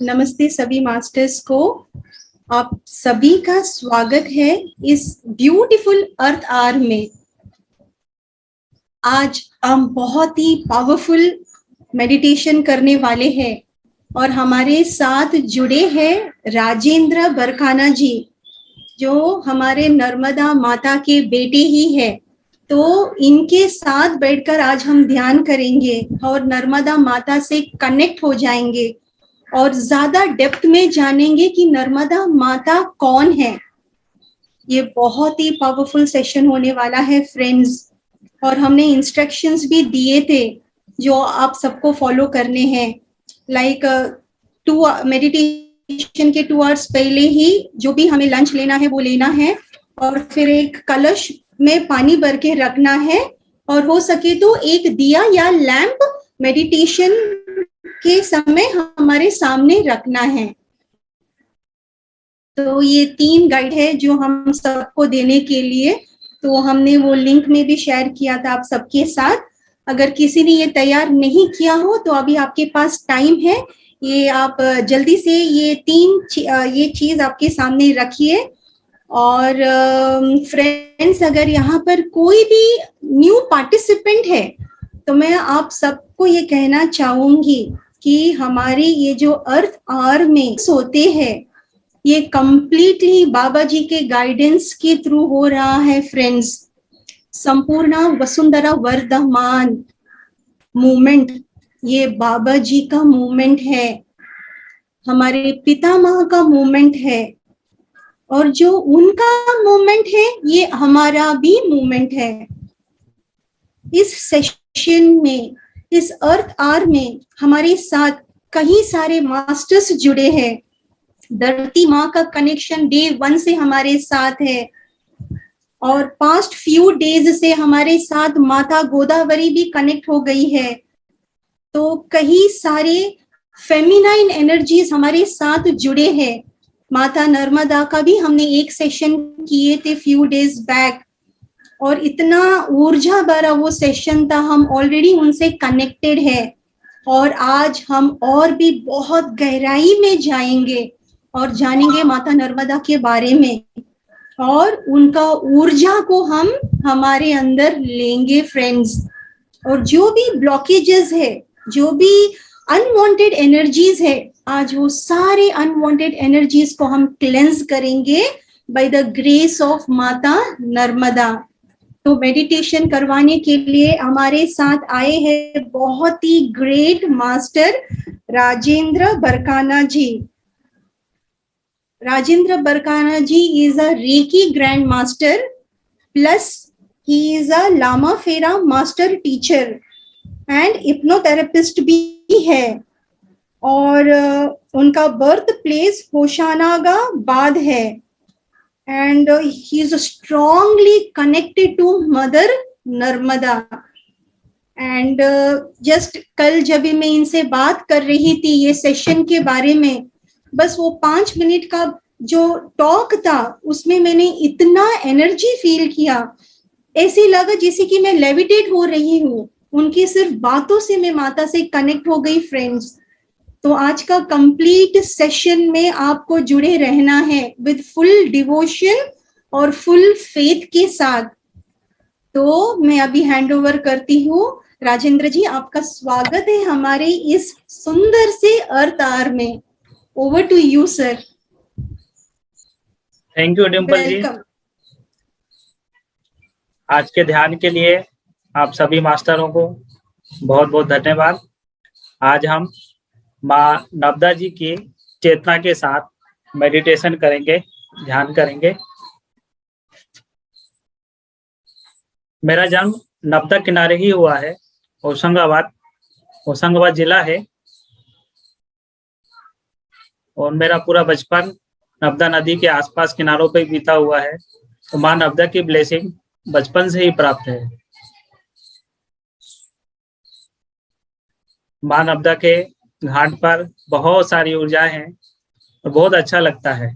नमस्ते सभी मास्टर्स को। आप सभी का स्वागत है इस ब्यूटीफुल अर्थ आवर में। आज हम बहुत ही पावरफुल मेडिटेशन करने वाले हैं और हमारे साथ जुड़े हैं राजेंद्र बरकाना जी, जो हमारे नर्मदा माता के बेटे ही है। तो इनके साथ बैठकर आज हम ध्यान करेंगे और नर्मदा माता से कनेक्ट हो जाएंगे और ज्यादा डेप्थ में जानेंगे कि नर्मदा माता कौन है। ये बहुत ही पावरफुल सेशन होने वाला है फ्रेंड्स, और हमने इंस्ट्रक्शंस भी दिए थे जो आप सबको फॉलो करने हैं। लाइक मेडिटेशन के 2 आवर्स पहले ही जो भी हमें लंच लेना है वो लेना है, और फिर एक कलश में पानी भर के रखना है, और हो सके तो एक दिया या लैंप मेडिटेशन के समय हमारे सामने रखना है। तो ये 3 गाइड है जो हम सबको देने के लिए, तो हमने वो लिंक में भी शेयर किया था आप सबके साथ। अगर किसी ने ये तैयार नहीं किया हो तो अभी आपके पास टाइम है, ये आप जल्दी से ये चीज आपके सामने रखिए। और फ्रेंड्स, अगर यहाँ पर कोई भी न्यू पार्टिसिपेंट है तो मैं आप सबको ये कहना चाहूंगी कि हमारी ये जो अर्थ आवर में सोते हैं ये कंप्लीटली बाबा जी के गाइडेंस के थ्रू हो रहा है फ्रेंड्स। संपूर्ण वसुंधरा वर्धमान मूवमेंट ये बाबा जी का मूवमेंट है, हमारे पितामह का मूवमेंट है, और जो उनका मूवमेंट है ये हमारा भी मूवमेंट है। इस सेशन में, इस अर्थ आवर में हमारे साथ कई सारे मास्टर्स जुड़े हैं। धरती माँ का कनेक्शन डे 1 से हमारे साथ है, और पास्ट फ्यू डेज से हमारे साथ माता गोदावरी भी कनेक्ट हो गई है। तो कई सारे फेमिनाइन एनर्जीज हमारे साथ जुड़े हैं। माता नर्मदा का भी हमने एक सेशन किए थे फ्यू डेज बैक, और इतना ऊर्जा भरा वो सेशन था, हम ऑलरेडी उनसे कनेक्टेड है। और आज हम और भी बहुत गहराई में जाएंगे और जानेंगे माता नर्मदा के बारे में, और उनका ऊर्जा को हम हमारे अंदर लेंगे फ्रेंड्स। और जो भी ब्लॉकेजेस है, जो भी अनवांटेड एनर्जीज है, आज वो सारे अनवांटेड एनर्जीज को हम क्लेंस करेंगे बाय द ग्रेस ऑफ माता नर्मदा। तो मेडिटेशन करवाने के लिए हमारे साथ आए हैं बहुत ही great master Rajendra Barkana ji. Rajendra Barkana ji is a Reiki Grand Master, plus he is a Lama Fera Master Teacher and Hypnotherapist भी है। और उनका बर्थ प्लेस होशंगाबाद है, and he is strongly connected to Mother Narmada। And just कल जब मैं इनसे बात कर रही थी ये सेशन के बारे में, बस वो 5 मिनट का जो टॉक था उसमें मैंने इतना एनर्जी फील किया, ऐसे लगा जैसे कि मैं लेविटेट हो रही हूँ। उनकी सिर्फ बातों से मैं माता से कनेक्ट हो गई फ्रेंड्स। तो आज का कंप्लीट सेशन में आपको जुड़े रहना है विद फुल डिवोशन और फुल फेथ के साथ। तो मैं अभी हैंड ओवर करती हूँ राजेंद्र जी, आपका स्वागत है हमारे इस सुंदर से अर्थ आवर में। Over to you sir. Thank you Dimple ji. आज के ध्यान के लिए आप सभी मास्टरों को बहुत बहुत धन्यवाद। आज हम माँ नर्मदा जी की चेतना के साथ मेडिटेशन करेंगे, ध्यान करेंगे। मेरा जन्म नर्मदा किनारे ही हुआ है, होशंगाबाद जिला है, और मेरा पूरा बचपन नर्मदा नदी के आसपास किनारों पर बीता हुआ है। तो माँ नर्मदा की ब्लेसिंग बचपन से ही प्राप्त है। माँ नर्मदा के घाट पर बहुत सारी ऊर्जाएं हैं और बहुत अच्छा लगता है।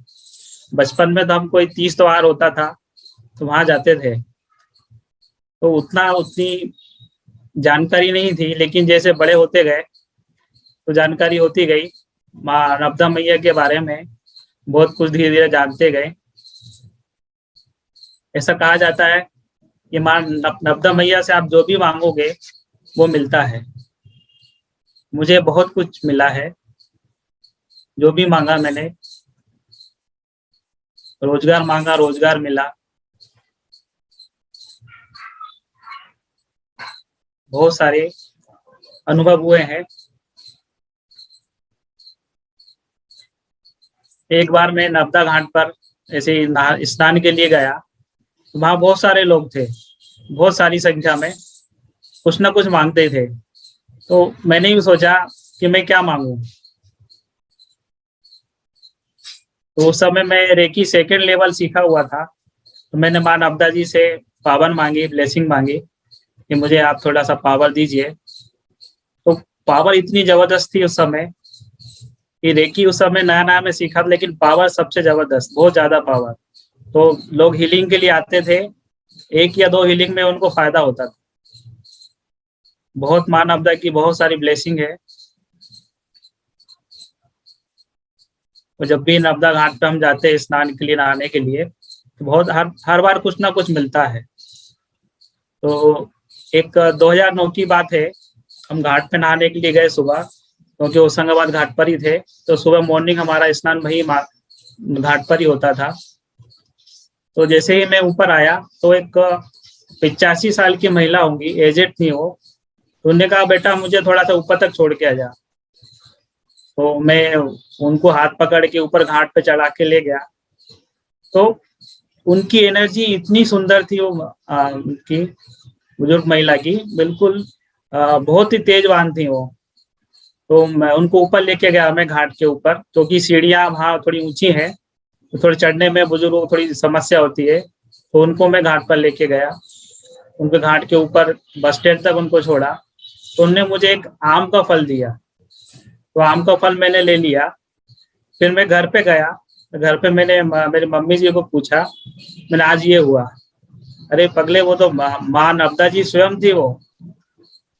बचपन में तो हम कोई 30 त्योहार होता था तो वहां जाते थे, तो उतनी जानकारी नहीं थी, लेकिन जैसे बड़े होते गए तो जानकारी होती गई। माँ नब्दा मैया के बारे में बहुत कुछ धीरे धीरे जानते गए। ऐसा कहा जाता है कि माँ नब्दा मैया से आप जो भी मांगोगे वो मिलता है। मुझे बहुत कुछ मिला है, जो भी मांगा मैंने। रोजगार मांगा, रोजगार मिला। बहुत सारे अनुभव हुए हैं। एक बार मैं नर्मदा घाट पर ऐसे स्नान के लिए गया, तो वहां बहुत सारे लोग थे, बहुत सारी संख्या में, कुछ ना कुछ मांगते थे। तो मैंने भी सोचा कि मैं क्या मांगू। तो उस समय मैं रेकी सेकंड लेवल सीखा हुआ था। तो मैंने माँ नब्दा जी से पावर मांगी, ब्लेसिंग मांगी कि मुझे आप थोड़ा सा पावर दीजिए। तो पावर इतनी जबरदस्त थी उस समय कि रेकी उस समय नया नया में सीखा था, लेकिन पावर सबसे जबरदस्त, बहुत ज्यादा पावर। तो लोग हीलिंग के लिए आते थे, 1 या 2 हीलिंग में उनको फायदा होता था। बहुत माँ नब्दा की बहुत सारी ब्लेसिंग है। तो जब भी नर्मदा घाट पे हम जाते हैं स्नान के लिए, नहाने के लिए, तो बहुत हर बार कुछ ना कुछ मिलता है। तो एक 2009 की बात है, हम घाट पे नहाने के लिए गए सुबह, क्योंकि होशंगाबाद घाट पर ही थे। तो सुबह मॉर्निंग हमारा स्नान वही घाट पर ही होता था। तो जैसे ही मैं ऊपर आया तो एक 85 साल की महिला होंगी, एजेड थी वो। तो उन्होंने कहा, बेटा मुझे थोड़ा सा ऊपर तक छोड़ के आ जा। तो मैं उनको हाथ पकड़ के ऊपर घाट पे चढ़ा के ले गया। तो उनकी एनर्जी इतनी सुंदर थी, वो उनकी बुजुर्ग महिला की, बिल्कुल बहुत ही तेजवान थी वो। तो मैं उनको ऊपर लेके गया, मैं घाट के ऊपर, क्योंकि सीढ़ियाँ वहाँ थोड़ी ऊंची हैं, तो थोड़ी चढ़ने में बुजुर्गों को थोड़ी समस्या होती है। तो उनको मैं घाट पर लेके गया, उनके घाट के ऊपर बस स्टैंड तक उनको छोड़ा। तो उनने मुझे एक आम का फल दिया, तो आम का फल मैंने ले लिया। फिर मैं घर पे गया, घर पे मैंने मेरी मम्मी जी को पूछा, मैंने आज ये हुआ। अरे पगले, वो तो माँ नब्दा जी स्वयं थी वो।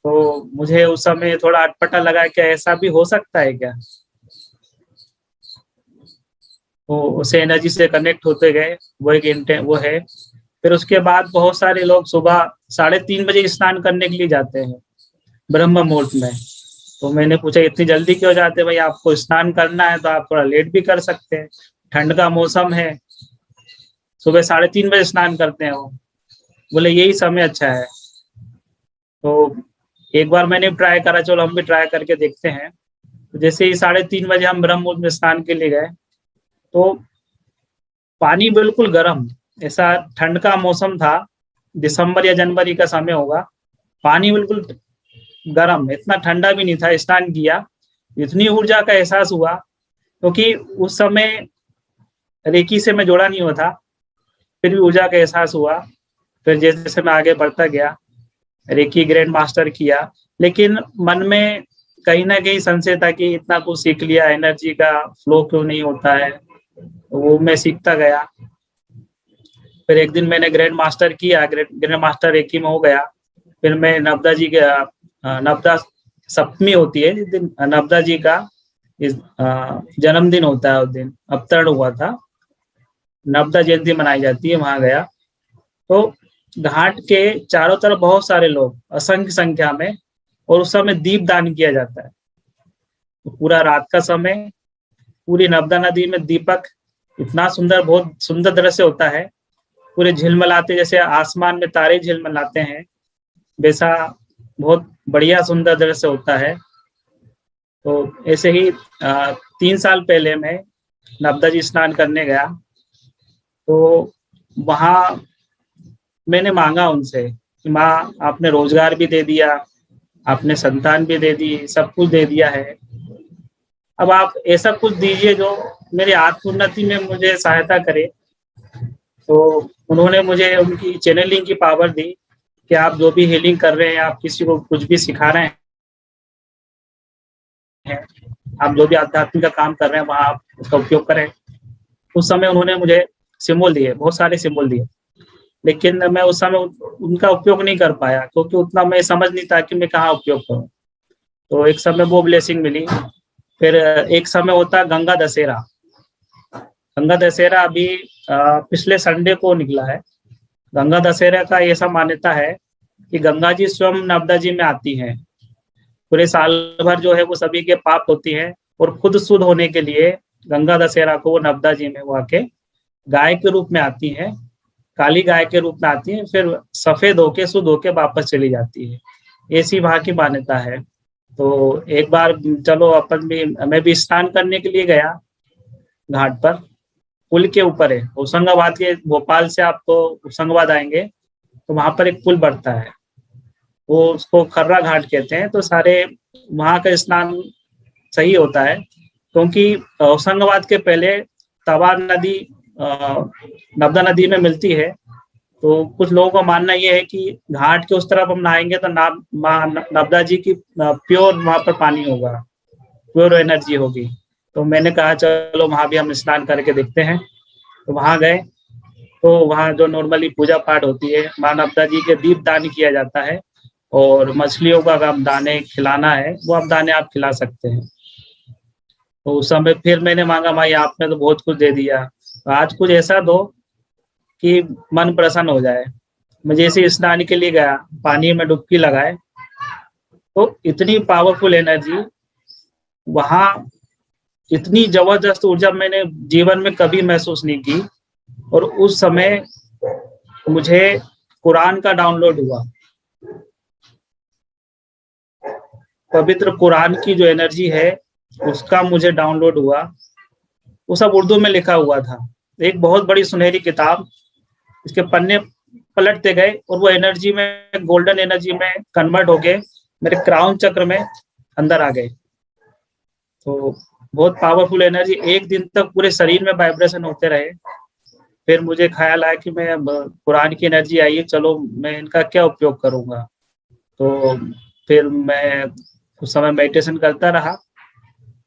तो मुझे उस समय थोड़ा अटपटा लगा कि ऐसा भी हो सकता है क्या। तो उसे एनर्जी से कनेक्ट होते गए, वो एक वो है। फिर उसके बाद बहुत सारे लोग सुबह 3:30 बजे स्नान करने के लिए जाते हैं, ब्रह्म मुहूर्त में। तो मैंने पूछा, इतनी जल्दी क्यों जाते भाई, आपको स्नान करना है तो आप थोड़ा लेट भी कर सकते हैं, ठंड का मौसम है। सुबह 3:30 बजे स्नान करते हैं वो। बोले यही समय अच्छा है। तो एक बार मैंने ट्राई करा, चलो हम भी ट्राई करके देखते हैं। तो जैसे ही 3:30 बजे हम ब्रह्म मुहूर्त में स्नान के लिए गए, तो पानी बिल्कुल गर्म, ऐसा ठंड का मौसम था, दिसंबर या जनवरी का समय होगा। पानी बिल्कुल गर्म, इतना ठंडा भी नहीं था। स्नान किया, इतनी ऊर्जा का एहसास हुआ, क्योंकि उस समय रेकी से मैं जोड़ा नहीं हुआ था, फिर भी ऊर्जा का एहसास हुआ। फिर जैसे जैसे मैं आगे बढ़ता गया, रेकी ग्रैंड मास्टर किया, लेकिन मन में कहीं ना कहीं संशय था कि इतना कुछ सीख लिया, एनर्जी का फ्लो क्यों नहीं होता है। वो मैं सीखता गया। फिर एक दिन मैंने ग्रैंड मास्टर किया, ग्रैंड मास्टर रेकी में हो गया। फिर मैं नब्दा जी के नब्दा सप्तमी होती है जिस दिन, नब्दा जी का जन्मदिन होता है, उस दिन अवतरण हुआ था, नब्दा जयंती मनाई जाती है, वहां गया। तो घाट के चारों तरफ बहुत सारे लोग, असंख्य संख्या में, और उस समय दीप दान किया जाता है। तो पूरा रात का समय, पूरी नर्मदा नदी में दीपक, इतना सुंदर, बहुत सुंदर दृश्य होता है। पूरे झिलमिलाते, जैसे आसमान में तारे झिलमिलाते हैं, वैसा बहुत बढ़िया सुंदर दृश्य होता है। तो ऐसे ही 3 साल पहले मैं नर्मदा जी स्नान करने गया। तो वहां मैंने मांगा उनसे कि माँ, आपने रोजगार भी दे दिया, आपने संतान भी दे दी, सब कुछ दे दिया है, अब आप ऐसा कुछ दीजिए जो मेरी आत्मोन्नति में मुझे सहायता करे। तो उन्होंने मुझे उनकी चैनलिंग की पावर दी कि आप जो भी हीलिंग कर रहे हैं, आप किसी को कुछ भी सिखा रहे हैं, आप जो भी आध्यात्मिक का काम कर रहे हैं, वहां आप उसका उपयोग करें। उस समय उन्होंने मुझे सिंबल दिए, बहुत सारे सिंबल दिए, लेकिन मैं उस समय उनका उपयोग नहीं कर पाया, क्योंकि उतना मैं समझ नहीं था कि मैं कहाँ उपयोग करूँ। तो एक समय वो ब्लेसिंग मिली फिर एक समय होता है गंगा दशहरा। गंगा दशहरा अभी पिछले संडे को निकला है। गंगा दशहरा का ऐसा मान्यता है कि गंगा जी स्वयं नर्मदा जी में आती हैं। पूरे साल भर जो है वो सभी के पाप होती हैं, और खुद शुद्ध होने के लिए गंगा दशहरा को वो नर्मदा जी में वो आके गाय के रूप में आती हैं, काली गाय के रूप में आती है, फिर सफेद होके शुद्ध होके वापस चली जाती है। ऐसी वहां की मान्यता है। तो एक बार चलो अपन भी, मैं भी स्नान करने के लिए गया घाट पर। पुल के ऊपर है होशंगाबाद के, भोपाल से आप तो होशंगाबाद आएंगे तो वहां पर एक पुल बढ़ता है, वो उसको खर्रा घाट कहते हैं। तो सारे वहां का स्नान सही होता है, क्योंकि होशंगाबाद के पहले तवा नदी नर्मदा नदी में मिलती है। तो कुछ लोगों का मानना यह है कि घाट के उस तरफ हम नहाएंगे तो नर्मदा जी की प्योर वहां पर पानी होगा, प्योर एनर्जी होगी। तो मैंने कहा चलो वहां भी हम स्नान करके देखते हैं। तो वहां गए, तो वहां जो नॉर्मली पूजा पाठ होती है, माँ नर्मदा जी के दीप दान किया जाता है, और मछलियों का अगर दाने खिलाना है वो आप दाने आप खिला सकते हैं। तो उस समय फिर मैंने मांगा, माई आपने तो बहुत कुछ दे दिया, तो आज कुछ ऐसा दो कि मन प्रसन्न हो जाए। मैं जैसे स्नान के लिए गया, पानी में डुबकी लगाए, तो इतनी पावरफुल एनर्जी वहां, इतनी जबरदस्त ऊर्जा मैंने जीवन में कभी महसूस नहीं की। और उस समय मुझे कुरान का डाउनलोड हुआ। पवित्र कुरान की जो एनर्जी है उसका मुझे डाउनलोड हुआ। वो सब उर्दू में लिखा हुआ था, एक बहुत बड़ी सुनहरी किताब। इसके पन्ने पलटते गए और वो एनर्जी में, गोल्डन एनर्जी में कन्वर्ट होके मेरे क्राउन चक्र में अंदर आ गए। तो बहुत पावरफुल एनर्जी, एक दिन तक पूरे शरीर में वाइब्रेशन होते रहे। फिर मुझे ख्याल आया कि मैं कुरान की एनर्जी आई है, चलो मैं इनका क्या उपयोग करूंगा। तो फिर मैं उस समय मेडिटेशन करता रहा।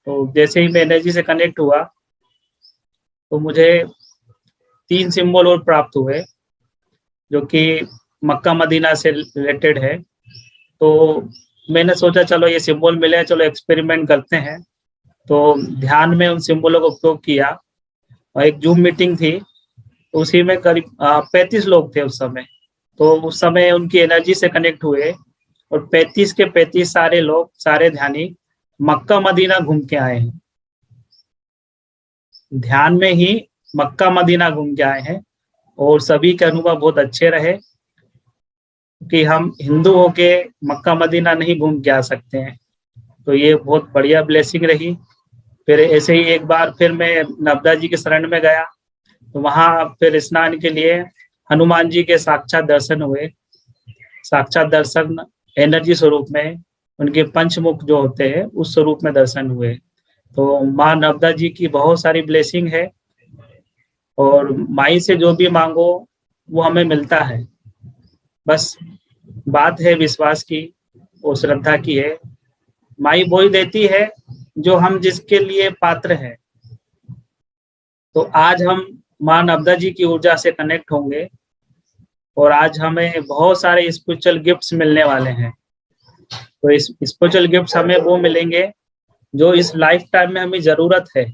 तो जैसे ही मैं एनर्जी से कनेक्ट हुआ तो मुझे 3 सिंबल और प्राप्त हुए जो कि मक्का मदीना से रिलेटेड है। तो मैंने सोचा चलो ये सिंबल मिले, चलो एक्सपेरिमेंट करते हैं। तो ध्यान में उन सिंबलों का उपयोग किया, और एक जूम मीटिंग थी, उसी में करीब 35 लोग थे उस समय। तो उस समय उनकी एनर्जी से कनेक्ट हुए, और 35 के 35 सारे लोग, सारे ध्यानी मक्का मदीना घूम के आए हैं। ध्यान में ही मक्का मदीना घूम के आए हैं, और सभी के अनुभव बहुत अच्छे रहे कि हम हिंदू होके मक्का मदीना नहीं घूम के आ सकते हैं। तो ये बहुत बढ़िया ब्लेसिंग रही। फिर ऐसे ही एक बार फिर मैं नर्मदा जी के शरण में गया, तो वहां फिर स्नान के लिए हनुमान जी के साक्षात दर्शन हुए। साक्षात दर्शन एनर्जी स्वरूप में, उनके पंचमुख जो होते हैं उस स्वरूप में दर्शन हुए। तो माँ नर्मदा जी की बहुत सारी ब्लेसिंग है, और माई से जो भी मांगो वो हमें मिलता है। बस बात है विश्वास की और श्रद्धा की है। माई वही देती है जो हम जिसके लिए पात्र हैं। तो आज हम माँ नर्मदा जी की ऊर्जा से कनेक्ट होंगे, और आज हमें बहुत सारे स्पिरिचुअल गिफ्ट्स मिलने वाले हैं। तो इस स्पिरिचुअल गिफ्ट्स हमें वो मिलेंगे जो इस लाइफ टाइम में हमें जरूरत है।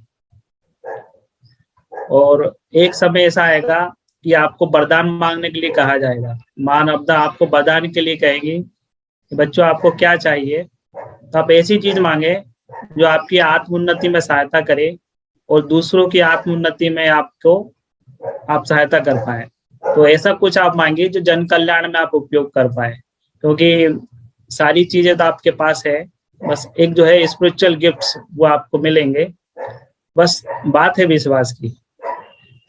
और एक समय ऐसा आएगा कि आपको वरदान मांगने के लिए कहा जाएगा। माँ नर्मदा आपको वरदान के लिए कहेंगी कि बच्चों आपको क्या चाहिए, तो आप ऐसी चीज मांगे जो आपकी आत्मोन्नति में सहायता करे, और दूसरों की आत्मोन्नति में आपको आप सहायता कर पाए। तो ऐसा कुछ आप मांगिए जो जन कल्याण में आप उपयोग कर पाए, क्योंकि सारी चीजें तो आपके पास है, बस एक जो है स्पिरिचुअल गिफ्ट्स वो आपको मिलेंगे। बस बात है विश्वास की।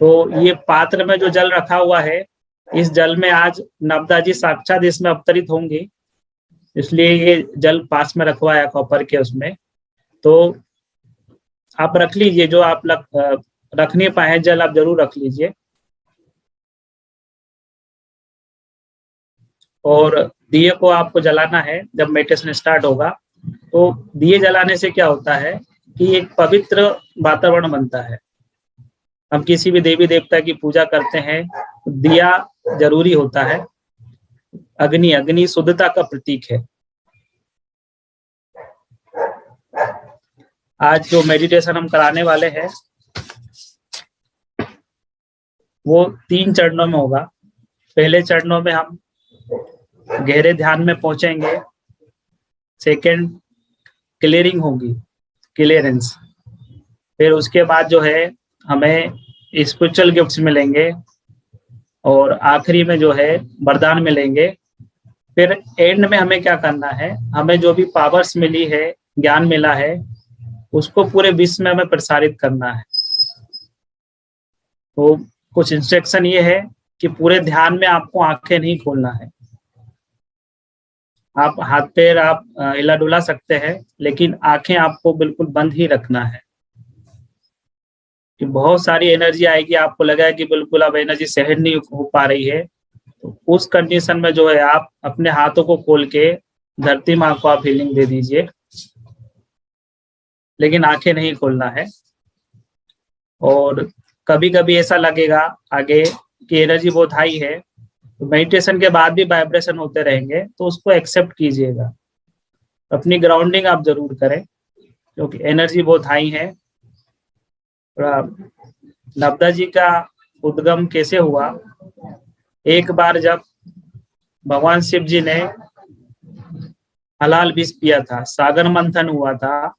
तो ये पात्र में जो जल रखा हुआ है, इस जल में आज नर्मदा जी साक्षात इसमें अवतरित होंगी, इसलिए ये जल पास में रखवाया कॉपर के उसमें। तो आप रख लीजिए, जो आप रख नहीं पाए जल आप जरूर रख लीजिए। और दिए को आपको जलाना है जब मेडिटेशन स्टार्ट होगा। तो दिए जलाने से क्या होता है कि एक पवित्र वातावरण बनता है। हम किसी भी देवी देवता की पूजा करते हैं, दिया जरूरी होता है। अग्नि, अग्नि शुद्धता का प्रतीक है। आज जो मेडिटेशन हम कराने वाले हैं वो 3 चरणों में होगा। पहले चरणों में हम गहरे ध्यान में पहुंचेंगे। सेकंड क्लियरिंग होगी, क्लियरेंस। फिर उसके बाद जो है हमें स्पिरिचुअल गिफ्ट्स मिलेंगे और आखिरी में जो है वरदान मिलेंगे। फिर एंड में हमें क्या करना है, हमें जो भी पावर्स मिली है, ज्ञान मिला है, उसको पूरे विश्व में हमें प्रसारित करना है। तो कुछ इंस्ट्रक्शन ये है कि पूरे ध्यान में आपको आंखें नहीं खोलना है। आप हाथ पैर आप हिला डुला सकते हैं, लेकिन आंखें आपको बिल्कुल बंद ही रखना है। कि बहुत सारी एनर्जी आएगी, आपको लगेगा कि बिल्कुल अब एनर्जी सहन नहीं हो पा रही है, तो उस कंडीशन में जो है आप अपने हाथों को खोल के धरती माँ को आप हीलिंग दे दीजिए, लेकिन आंखें नहीं खोलना है। और कभी कभी ऐसा लगेगा आगे कि एनर्जी बहुत हाई है, तो मेडिटेशन के बाद भी वाइब्रेशन होते रहेंगे, तो उसको एक्सेप्ट कीजिएगा। अपनी ग्राउंडिंग आप जरूर करें, क्योंकि एनर्जी बहुत हाई है। नब्दा जी का उद्गम कैसे हुआ, एक बार जब भगवान शिव जी ने हलाल विष पिया था, सागर मंथन हुआ था,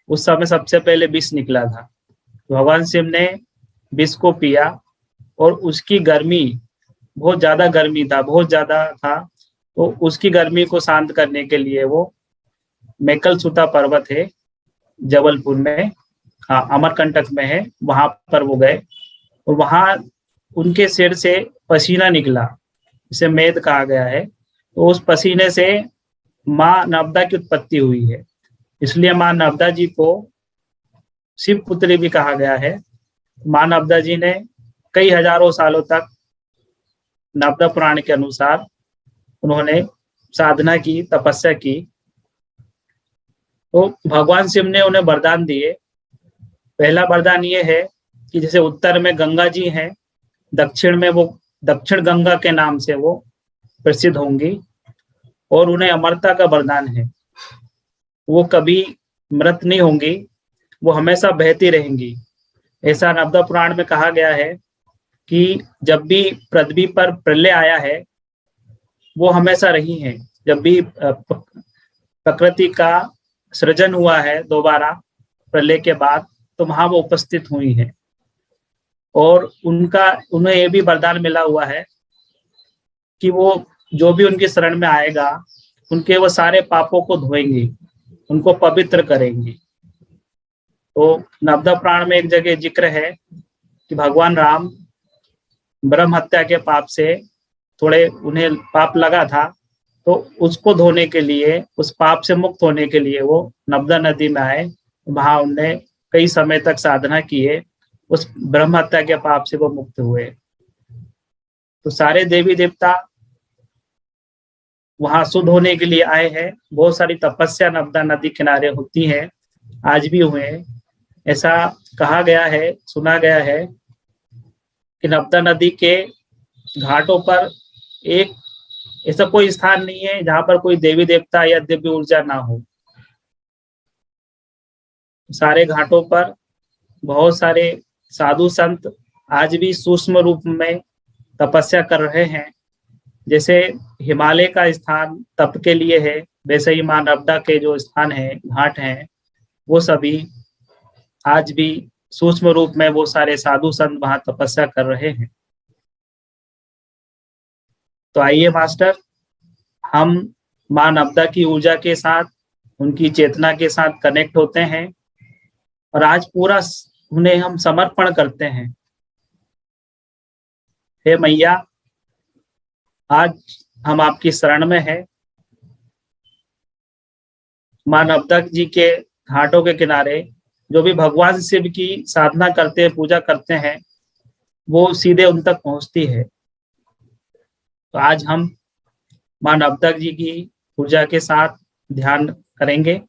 उस समय सबसे पहले विष निकला था। भगवान शिव ने विष को पिया और उसकी गर्मी, बहुत ज्यादा गर्मी था, बहुत ज्यादा था, तो उसकी गर्मी को शांत करने के लिए वो मेकल सुता पर्वत है जबलपुर में, हाँ अमरकंटक में है, वहां पर वो गए और वहां उनके सिर से पसीना निकला, इसे मेद कहा गया है। तो उस पसीने से माँ नर्मदा की उत्पत्ति हुई है, इसलिए माँ नर्मदा जी को शिव पुत्री भी कहा गया है। माँ नर्मदा जी ने कई हजारों सालों तक नर्मदा पुराण के अनुसार उन्होंने साधना की, तपस्या की। तो भगवान शिव ने उन्हें वरदान दिए। पहला वरदान ये है कि जैसे उत्तर में गंगा जी हैं, दक्षिण में वो दक्षिण गंगा के नाम से वो प्रसिद्ध होंगी, और उन्हें अमरता का वरदान है। वो कभी मृत नहीं होंगी, वो हमेशा बहती रहेंगी। ऐसा नर्मदा पुराण में कहा गया है कि जब भी पृथ्वी पर प्रलय आया है, वो हमेशा रही हैं। जब भी प्रकृति का सृजन हुआ है दोबारा प्रलय के बाद, तो वहां वो उपस्थित हुई है। और उन्हें ये भी वरदान मिला हुआ है कि वो जो भी उनकी शरण में आएगा, उनके वो सारे पापों को धोएंगी, उनको पवित्र करेंगी। तो नर्मदा पुराण में एक जगह जिक्र है कि भगवान राम ब्रह्म हत्या के पाप से थोड़े उन्हें पाप लगा था, तो उसको धोने के लिए, उस पाप से मुक्त होने के लिए वो नर्मदा नदी में आए। वहां उन्होंने कई समय तक साधना की है, उस ब्रह्म हत्या के पाप से वो मुक्त हुए। तो सारे देवी देवता वहां शुद्ध होने के लिए आए हैं। बहुत सारी तपस्या नर्मदा नदी किनारे होती है, आज भी हुए हैं। ऐसा कहा गया है, सुना गया है कि नर्मदा नदी के घाटों पर एक ऐसा कोई स्थान नहीं है जहां पर कोई देवी देवता या दिव्य ऊर्जा ना हो। सारे घाटों पर बहुत सारे साधु संत आज भी सूक्ष्म रूप में तपस्या कर रहे हैं। जैसे हिमालय का स्थान तप के लिए है, वैसे ही मां नर्मदा के जो स्थान है, घाट हैं, वो सभी आज भी सूक्ष्म रूप में वो सारे साधु संत वहां तपस्या कर रहे हैं। तो आइए मास्टर, हम मां नर्मदा की ऊर्जा के साथ, उनकी चेतना के साथ कनेक्ट होते हैं और आज पूरा उन्हें हम समर्पण करते हैं। हे मैया, आज हम आपकी शरण में हैं। मां नर्मदा जी के घाटों के किनारे जो भी भगवान शिव की साधना करते हैं, पूजा करते हैं, वो सीधे उन तक पहुंचती है। तो आज हम मां नर्मदा जी की ऊर्जा के साथ ध्यान करेंगे।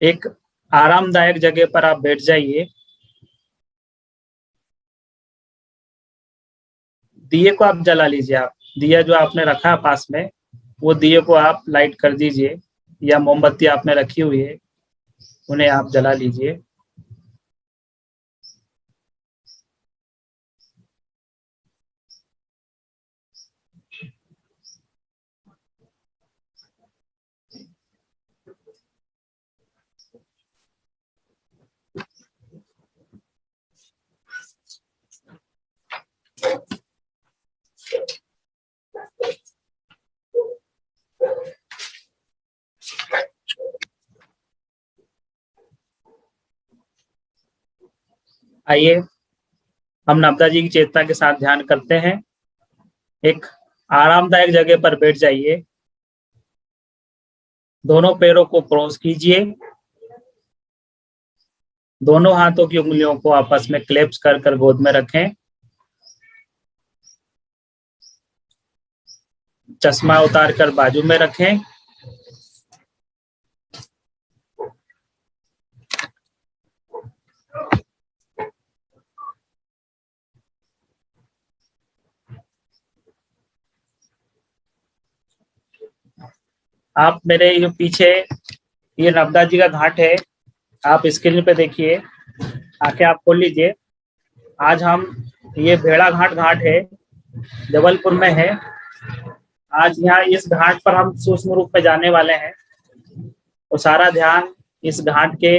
एक आरामदायक जगह पर आप बैठ जाइए। दिए को आप जला लीजिए, आप दिया जो आपने रखा है पास में, वो दिए को आप लाइट कर दीजिए, या मोमबत्ती आपने रखी हुई है उन्हें आप जला लीजिए। आइए हम नब्दा जी की चेतना के साथ ध्यान करते हैं। एक आरामदायक जगह पर बैठ जाइए, दोनों पैरों को क्रॉस कीजिए, दोनों हाथों की उंगलियों को आपस में क्लेप्स कर कर गोद में रखें। चश्मा उतार कर बाजू में रखें। आप मेरे ये पीछे ये नब्दा जी का घाट है, आप स्क्रीन पे देखिए, आंखें आप खोल लीजिए। आज हम ये भेड़ा घाट है, जबलपुर में है। आज यहाँ इस घाट पर हम सूक्ष्म रूप में जाने वाले हैं, तो सारा ध्यान इस घाट के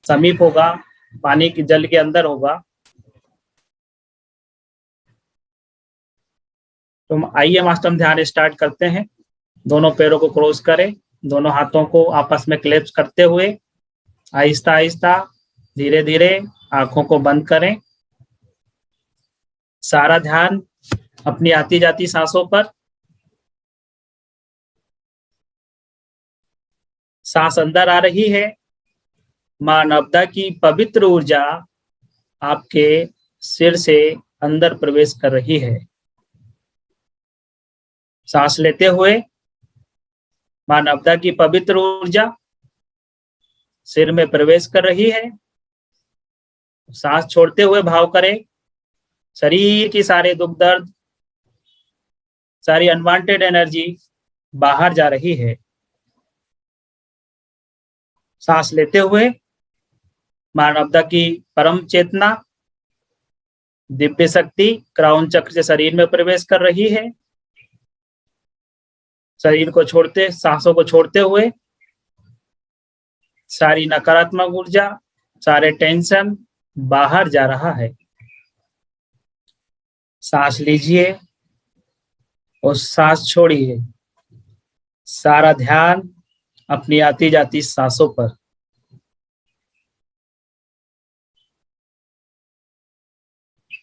समीप होगा, पानी के जल के अंदर होगा। तो आइए मास्टर, हम ध्यान स्टार्ट करते हैं। दोनों पैरों को क्रॉस करें, दोनों हाथों को आपस में क्लेप्स करते हुए आहिस्ता आहिस्ता धीरे धीरे आंखों को बंद करें। सारा ध्यान अपनी आती जाती सांसों पर। सांस अंदर आ रही है, मां नब्दा की पवित्र ऊर्जा आपके सिर से अंदर प्रवेश कर रही है। सांस लेते हुए मां नब्दा की पवित्र ऊर्जा सिर में प्रवेश कर रही है। सांस छोड़ते हुए भाव करें, शरीर की सारे दुख दर्द, सारी अनवांटेड एनर्जी बाहर जा रही है। सांस लेते हुए मां नब्दा की परम चेतना, दिव्य शक्ति क्राउन चक्र से शरीर में प्रवेश कर रही है। शरीर को छोड़ते, सांसों को छोड़ते हुए सारी नकारात्मक ऊर्जा, सारे टेंशन बाहर जा रहा है। सांस लीजिए और सांस छोड़िए। सारा ध्यान अपनी आती जाती सांसों पर।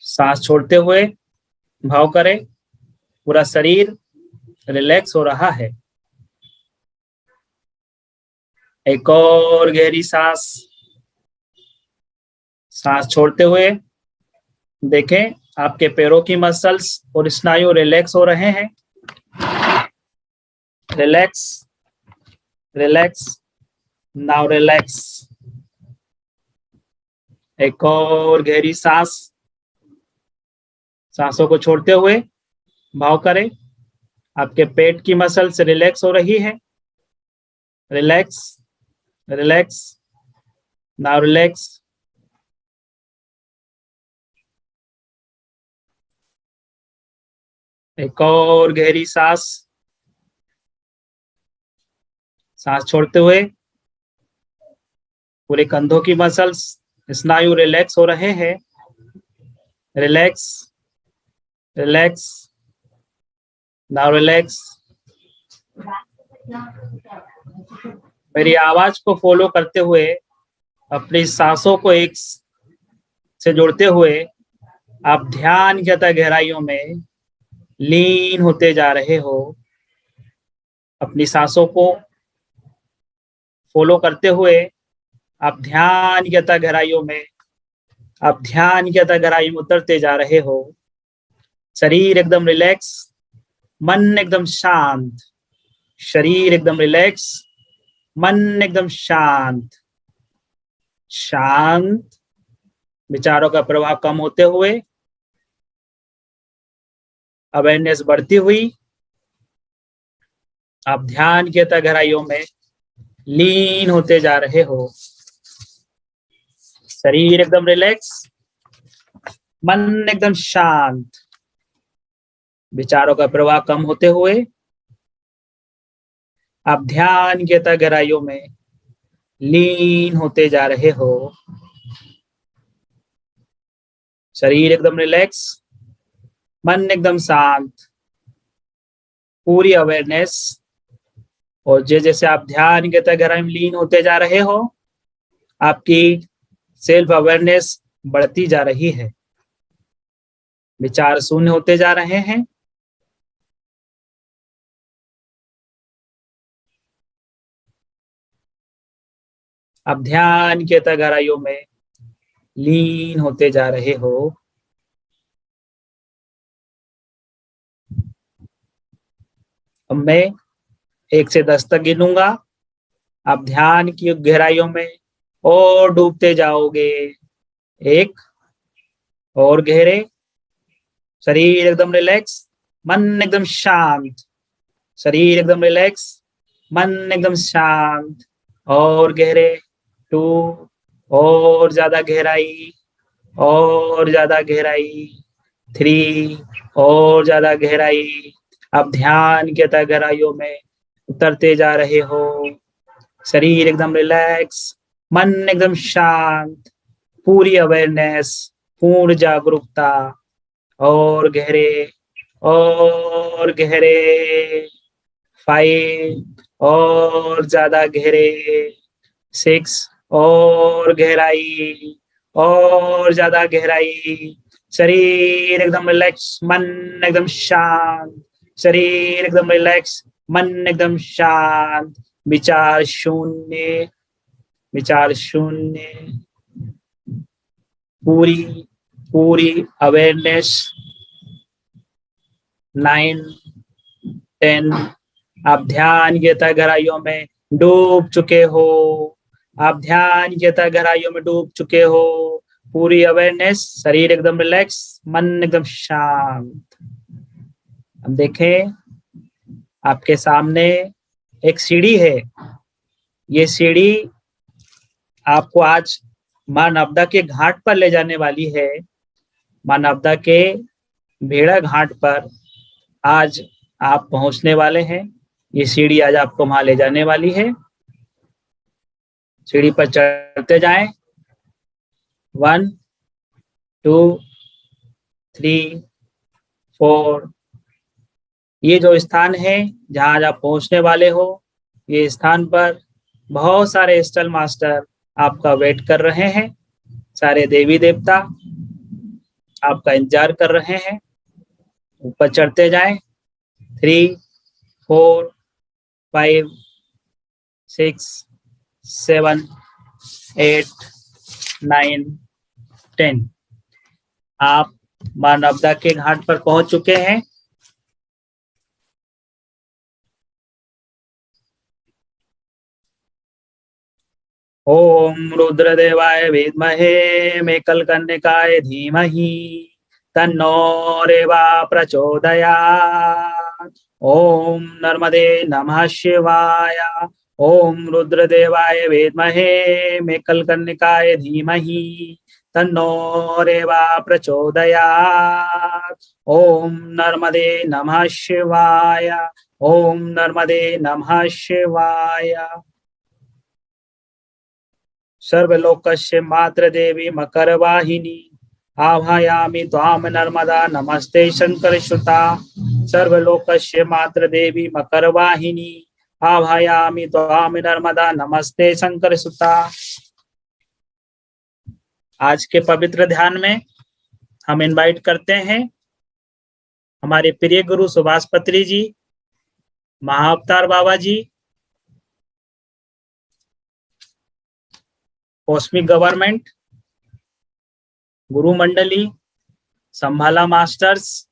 सांस छोड़ते हुए भाव करें, पूरा शरीर रिलैक्स हो रहा है। एक और गहरी सांस। सांस छोड़ते हुए देखें आपके पैरों की मसल्स और स्नायु रिलैक्स हो रहे हैं। Relax, relax, now relax. एक और गहरी सांस। सांसों को छोड़ते हुए भाव करें, आपके पेट की मसल्स रिलैक्स हो रही है। Relax, relax, now relax. एक और गहरी सांस। सांस छोड़ते हुए पूरे कंधों की मसल्स, स्नायु रिलैक्स हो रहे हैं। Relax, relax, now relax. मेरी आवाज को फॉलो करते हुए, अपनी सांसों को एक से जोड़ते हुए आप ध्यान की अतः गहराइयों में लीन होते जा रहे हो। अपनी सांसों को फॉलो करते हुए आप ध्यान की अतः गहराइयों में, आप ध्यान की अतः गहराई में उतरते जा रहे हो। शरीर एकदम रिलैक्स, मन एकदम शांत। शरीर एकदम रिलैक्स, मन एकदम शांत। शांत विचारों का प्रवाह कम होते हुए, अवेयरनेस बढ़ती हुई, आप ध्यान की गहराइयों में लीन होते जा रहे हो। शरीर एकदम रिलैक्स, मन एकदम शांत, विचारों का प्रवाह कम होते हुए आप ध्यान की गहराइयों में लीन होते जा रहे हो। शरीर एकदम रिलैक्स, मन एकदम शांत, पूरी अवेयरनेस। और जैसे आप ध्यान के गहराई में लीन होते जा रहे हो, आपकी सेल्फ अवेयरनेस बढ़ती जा रही है। विचार शून्य होते जा रहे हैं। आप ध्यान के गहराइयों में लीन होते जा रहे हो। अब मैं 1 से 10 तक गिनूंगा। आप ध्यान की गहराइयों में और डूबते जाओगे। 1, और गहरे, शरीर एकदम रिलैक्स, मन एकदम शांत, शरीर एकदम रिलैक्स, मन एकदम शांत। और गहरे, 2, और ज्यादा गहराई, और ज्यादा गहराई, 3, और ज्यादा गहराई। आप ध्यान के गहराइयों में उतरते जा रहे हो। शरीर एकदम रिलैक्स, मन एकदम शांत, पूरी अवेयरनेस, पूर्ण जागरूकता। और गहरे, और गहरे, 5, और ज्यादा गहरे, 6, और गहराई, और ज्यादा गहराई। शरीर एकदम रिलैक्स, मन एकदम शांत, शरीर एकदम रिलैक्स, मन एकदम शांत। विचार शून्य, विचार शून्य, पूरी पूरी अवेयरनेस। 9, 10, आप ध्यान के गहराइयों में डूब चुके हो। आप ध्यान के गहराइयों में डूब चुके हो। पूरी अवेयरनेस, शरीर एकदम रिलैक्स, मन एकदम शांत। अब देखें, आपके सामने एक सीढ़ी है। ये सीढ़ी आपको आज माँ नर्मदा के घाट पर ले जाने वाली है। माँ नर्मदा के भेड़ा घाट पर आज आप पहुंचने वाले हैं। ये सीढ़ी आज आपको वहां ले जाने वाली है। सीढ़ी पर चढ़ते जाएं। 1, 2, 3, 4। ये जो स्थान है जहां आज आप पहुंचने वाले हो, ये स्थान पर बहुत सारे स्टल मास्टर आपका वेट कर रहे हैं। सारे देवी देवता आपका इंतजार कर रहे हैं। ऊपर चढ़ते जाएं। 3, 4, 5, 6, 7, 8, 9, 10। आप माँ नर्मदा के घाट पर पहुंच चुके हैं। ओम रुद्रदेवाय विद्महे मेकलकन्निकाय धीमहि तन्नो रेवा प्रचोदयात्। ओम नर्मदे नमः शिवाय। ओम रुद्रदेवाय विद्महे मेकलकन्निकाय धीमहि तन्नो रेवा प्रचोदयात्। ओम नर्मदे नमः शिवाय। ओम नर्मदे नमः शिवाय। सर्वलोकस्य मात्र देवी मकरवाहिनी आभायामि त्वां नर्मदा नमस्ते शंकरसुता। सर्वलोकस्य मात्र देवी मकरवाहिनी आभायामि त्वां नर्मदा नमस्ते शंकरसुता। आज के पवित्र ध्यान में हम इनवाइट करते हैं हमारे प्रिय गुरु सुभाष पत्री जी, महाअवतार बाबा जी, कॉस्मिक गवर्नमेंट, गुरु मंडली, संभाला मास्टर्स,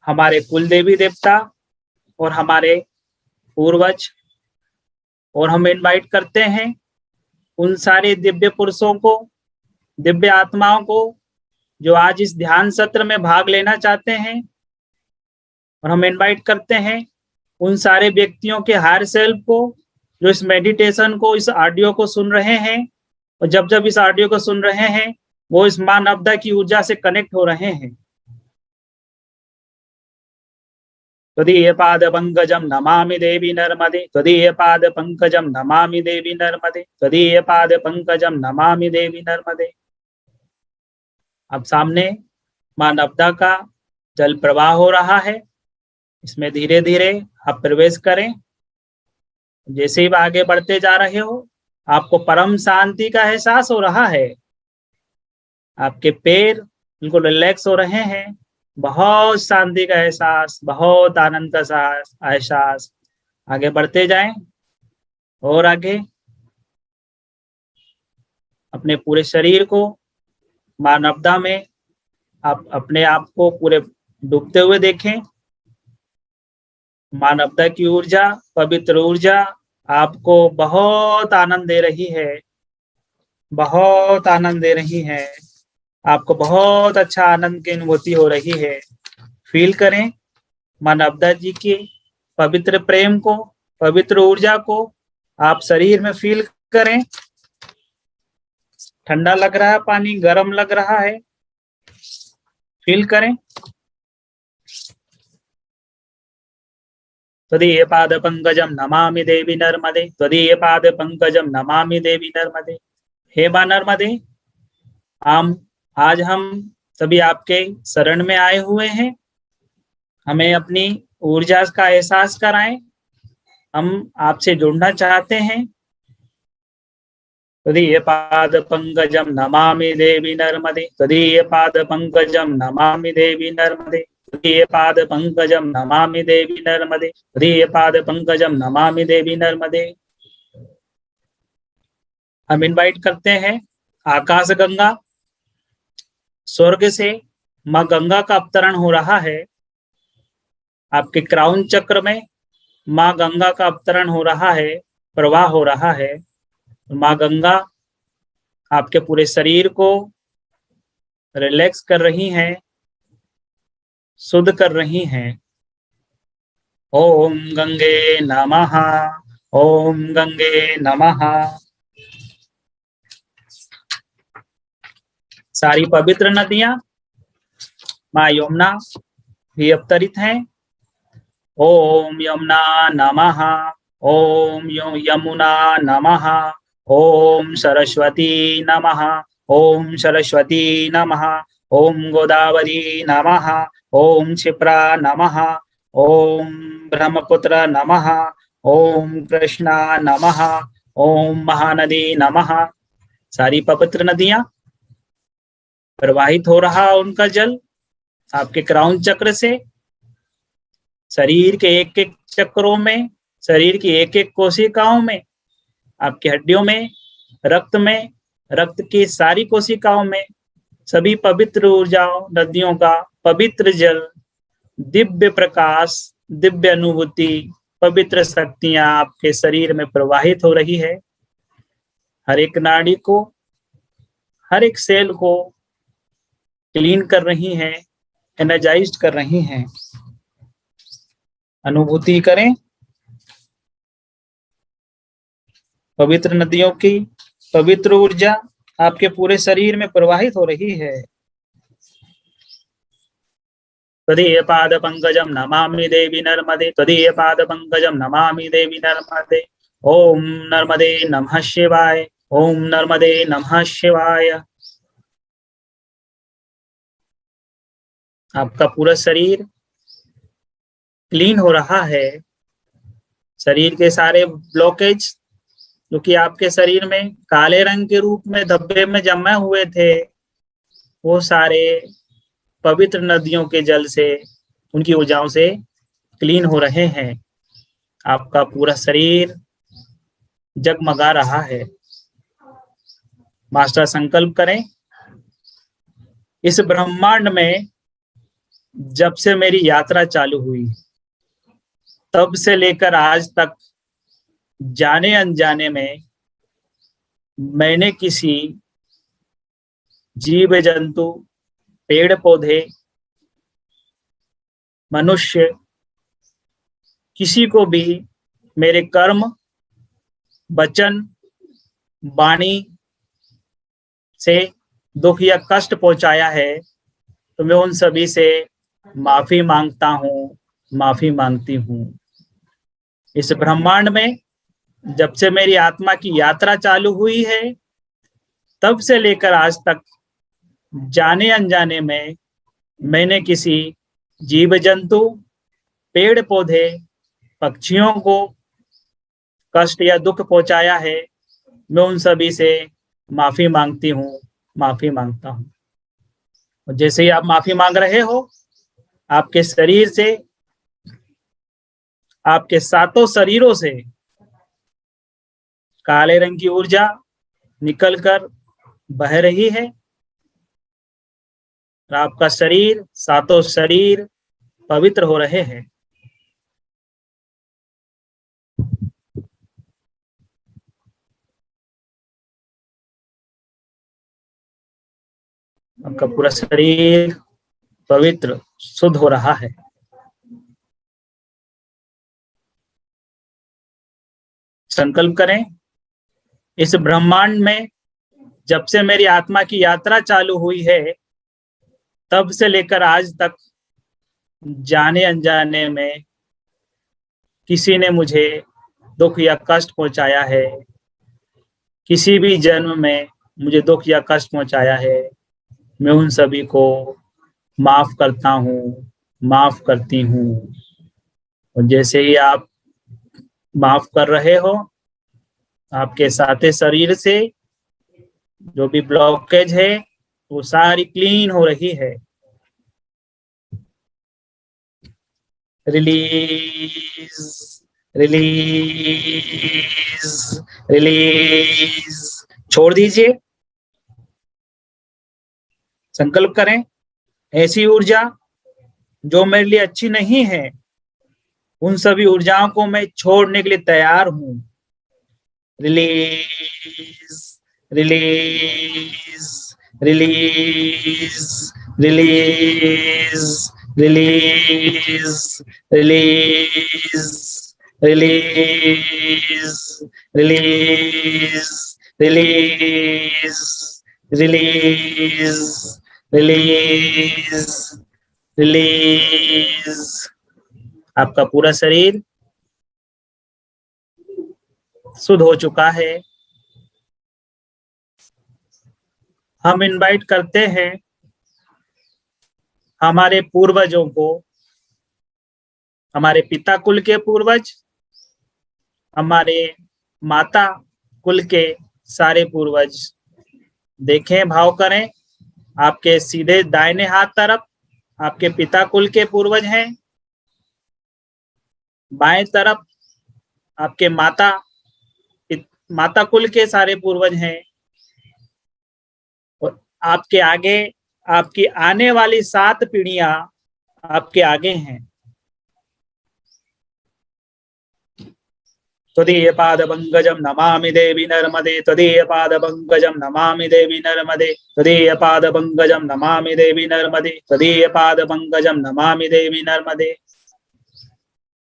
हमारे कुल देवी देवता और हमारे पूर्वज। और हम इनवाइट करते हैं उन सारे दिव्य पुरुषों को, दिव्य आत्माओं को जो आज इस ध्यान सत्र में भाग लेना चाहते हैं और हम इनवाइट करते हैं उन सारे व्यक्तियों के हायर सेल्फ को जो इस मेडिटेशन को, इस ऑडियो को सुन रहे हैं, और जब जब इस ऑडियो को सुन रहे हैं वो इस मां नब्दा की ऊर्जा से कनेक्ट हो रहे हैं। त्वदीय पाद पंकजम नमामि देवी नर्मदे, त्वदीय पाद पंकजम नमामि देवी नर्मदे, त्वदीय पाद पंकजम नमामि देवी नर्मदे। अब सामने मां नब्दा का जल प्रवाह हो रहा है, इसमें धीरे धीरे आप प्रवेश करें। जैसे ही आगे बढ़ते जा रहे हो आपको परम शांति का एहसास हो रहा है, आपके पैर बिल्कुल रिलैक्स हो रहे हैं, बहुत शांति का एहसास, बहुत आनंद का एहसास। आगे बढ़ते जाएं और आगे अपने पूरे शरीर को मां नब्दा में आप अपने आप को पूरे डूबते हुए देखें। मां नब्दा की ऊर्जा, पवित्र ऊर्जा आपको बहुत आनंद दे रही है, बहुत आनंद दे रही है, आपको बहुत अच्छा आनंद की अनुभूति हो रही है। फील करें मां नब्दा जी के पवित्र प्रेम को, पवित्र ऊर्जा को आप शरीर में फील करें। ठंडा लग रहा है पानी, गर्म लग रहा है, फील करें। त्वदीय पाद पंकजम नमामि देवी नर्मदे, त्वदीय पाद पंकजम नमामि देवी नर्मदे। हे मां नर्मदे, आज हम सभी आपके शरण में आए हुए हैं, हमें अपनी ऊर्जा का एहसास कराएं, हम आपसे जुड़ना चाहते हैं। त्वदीय पाद पंकजम नमामि देवी नर्मदे, त्वदीय पाद पंकजम नमामि देवी नर्मदे, त्वदीय पाद पंकजम नमामि देवी नर्मदे, त्वदीय पाद पंकजम नमामि देवी नर्मदे। हम इनवाइट करते हैं आकाश गंगा, स्वर्ग से मां गंगा का अवतरण हो रहा है। आपके क्राउन चक्र में मां गंगा का अवतरण हो रहा है, प्रवाह हो रहा है। मां गंगा आपके पूरे शरीर को रिलैक्स कर रही हैं, शुद्ध कर रही हैं। ओम गंगे नमः, ओम गंगे नमः। सारी पवित्र नदियां मां यमुना भी अवतरित हैं। ओम यमुना नमः, ओम यमुना नमः, ओम सरस्वती नमः, ओम सरस्वती नमः, ओम गोदावरी नमः, ओम क्षिप्रा नमः, ओम ब्रह्मपुत्र नमः, ओम कृष्णा नमः, ओम महानदी नमः। सारी पवित्र नदियां प्रवाहित हो रहा उनका जल आपके क्राउन चक्र से शरीर के एक एक चक्रों में, शरीर की एक एक कोशिकाओं में, आपकी हड्डियों में, रक्त की सारी कोशिकाओं में, सभी पवित्र ऊर्जाओं, नदियों का पवित्र जल, दिव्य प्रकाश, दिव्य अनुभूति, पवित्र शक्तियां आपके शरीर में प्रवाहित हो रही है। हर एक नाड़ी को, हर एक सेल को क्लीन कर रही हैं, एनर्जाइज्ड कर रही हैं। अनुभूति करें पवित्र नदियों की पवित्र ऊर्जा आपके पूरे शरीर में प्रवाहित हो रही है। त्वदीय पाद पंकजम नमामि देवी नर्मदे, त्वदीय पाद पंकजम नमामि देवी नर्मदे। ओम नर्मदे नमः शिवाय, ओम नर्मदे नमः शिवाय। आपका पूरा शरीर क्लीन हो रहा है। शरीर के सारे ब्लॉकेज जो कि आपके शरीर में काले रंग के रूप में धब्बे में जमे हुए थे, वो सारे पवित्र नदियों के जल से, उनकी ऊर्जाओं से क्लीन हो रहे हैं। आपका पूरा शरीर जगमगा रहा है। मास्टर संकल्प करें, इस ब्रह्मांड में जब से मेरी यात्रा चालू हुई तब से लेकर आज तक जाने अनजाने में मैंने किसी जीव जंतु, पेड़ पौधे, मनुष्य, किसी को भी मेरे कर्म, वचन, वाणी से दुख या कष्ट पहुंचाया है तो मैं उन सभी से माफी मांगता हूँ, माफी मांगती हूँ। इस ब्रह्मांड में जब से मेरी आत्मा की यात्रा चालू हुई है तब से लेकर आज तक जाने अनजाने में मैंने किसी जीव जंतु, पेड़ पौधे, पक्षियों को कष्ट या दुख पहुंचाया है, मैं उन सभी से माफी मांगती हूँ, माफी मांगता हूँ। और जैसे ही आप माफी मांग रहे हो, आपके शरीर से, आपके सातों शरीरों से काले रंग की ऊर्जा निकलकर बह रही है और आपका शरीर, सातों शरीर पवित्र हो रहे हैं। आपका पूरा शरीर पवित्र, शुद्ध हो रहा है। संकल्प करें, इस ब्रह्मांड में जब से मेरी आत्मा की यात्रा चालू हुई है तब से लेकर आज तक जाने अनजाने में किसी ने मुझे दुख या कष्ट पहुंचाया है, किसी भी जन्म में मुझे दुख या कष्ट पहुंचाया है, मैं उन सभी को माफ करता हूँ, माफ करती हूँ। और जैसे ही आप माफ कर रहे हो, आपके साथे शरीर से जो भी ब्लॉकेज है वो सारी क्लीन हो रही है। Release, release, release. छोड़ दीजिए। संकल्प करें, ऐसी ऊर्जा जो मेरे लिए अच्छी नहीं है, उन सभी ऊर्जाओं को मैं छोड़ने के लिए तैयार हूं। Release, release, release, release, release, release, release, release, release, release, release, release. आपका पूरा शरीर शुद्ध हो चुका है। हम इनवाइट करते हैं हमारे पूर्वजों को, हमारे पिता कुल के पूर्वज, हमारे माता कुल के सारे पूर्वज। देखें, भाव करें, आपके सीधे दाहिने हाथ तरफ आपके पिता कुल के पूर्वज हैं, बाएं तरफ आपके माता कुल के सारे पूर्वज हैं, और आपके आगे आपकी आने वाली 7 पीढ़ियां आपके आगे हैं। त्वदीय पाद पंकजम नमामि देवी नर्मदे, त्वदीय पाद पंकजम नमामि देवी नर्मदे, त्वदीय पाद पंकजम नमामि देवी नर्मदे, त्वदीय पाद पंकजम नमामि देवी नर्मदे।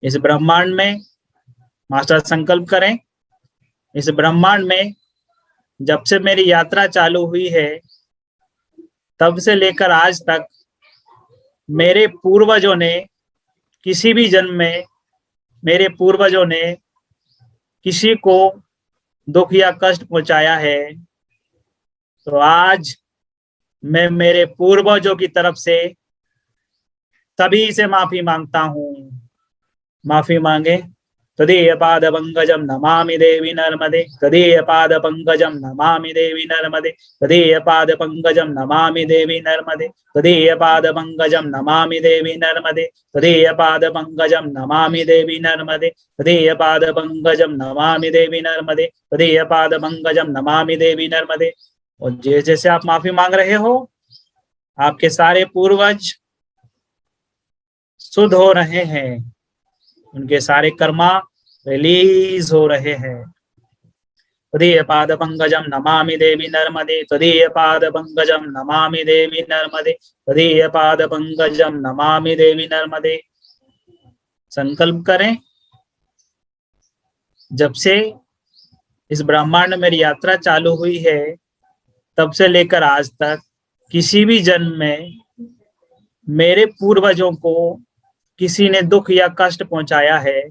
इस ब्रह्मांड में मास्टर संकल्प करें, इस ब्रह्मांड में जब से मेरी यात्रा चालू हुई है तब से लेकर आज तक मेरे पूर्वजों ने, किसी भी जन्म में मेरे पूर्वजों ने किसी को दुख या कष्ट पहुंचाया है, तो आज मैं मेरे पूर्वजों की तरफ से सभी से माफी मांगता हूँ। माफी मांगे। तदीय पाद पंकजम नमामि देवी नर्मदे, तदीय पाद पंकजम नमामि देवी नर्मदे, तदीय पाद पंकजम नमामि देवी नर्मदे, तदीय पाद पंकजम नमामि देवी नर्मदे, तदीय पाद पंकजम नमामि देवी नर्मदे, तदीय पाद पंकजम नमामि देवी नर्मदे, तदीय पाद पंकजम नमामि देवी नर्मदे। और जैसे जैसे आप माफी मांग रहे हो, आपके सारे पूर्वज शुद्ध हो रहे हैं, उनके सारे कर्मा रिलीज हो रहे हैं। तदीय पाद पंकजम नमामि देवी नर्मदे, तदीय पाद पंकजम नमामि देवी नर्मदे, तदीय पाद पंकजम नमामि देवी नर्मदे। संकल्प करें, जब से इस ब्रह्मांड में मेरी यात्रा चालू हुई है तब से लेकर आज तक किसी भी जन्म में मेरे पूर्वजों को किसी ने दुख या कष्ट पहुंचाया है,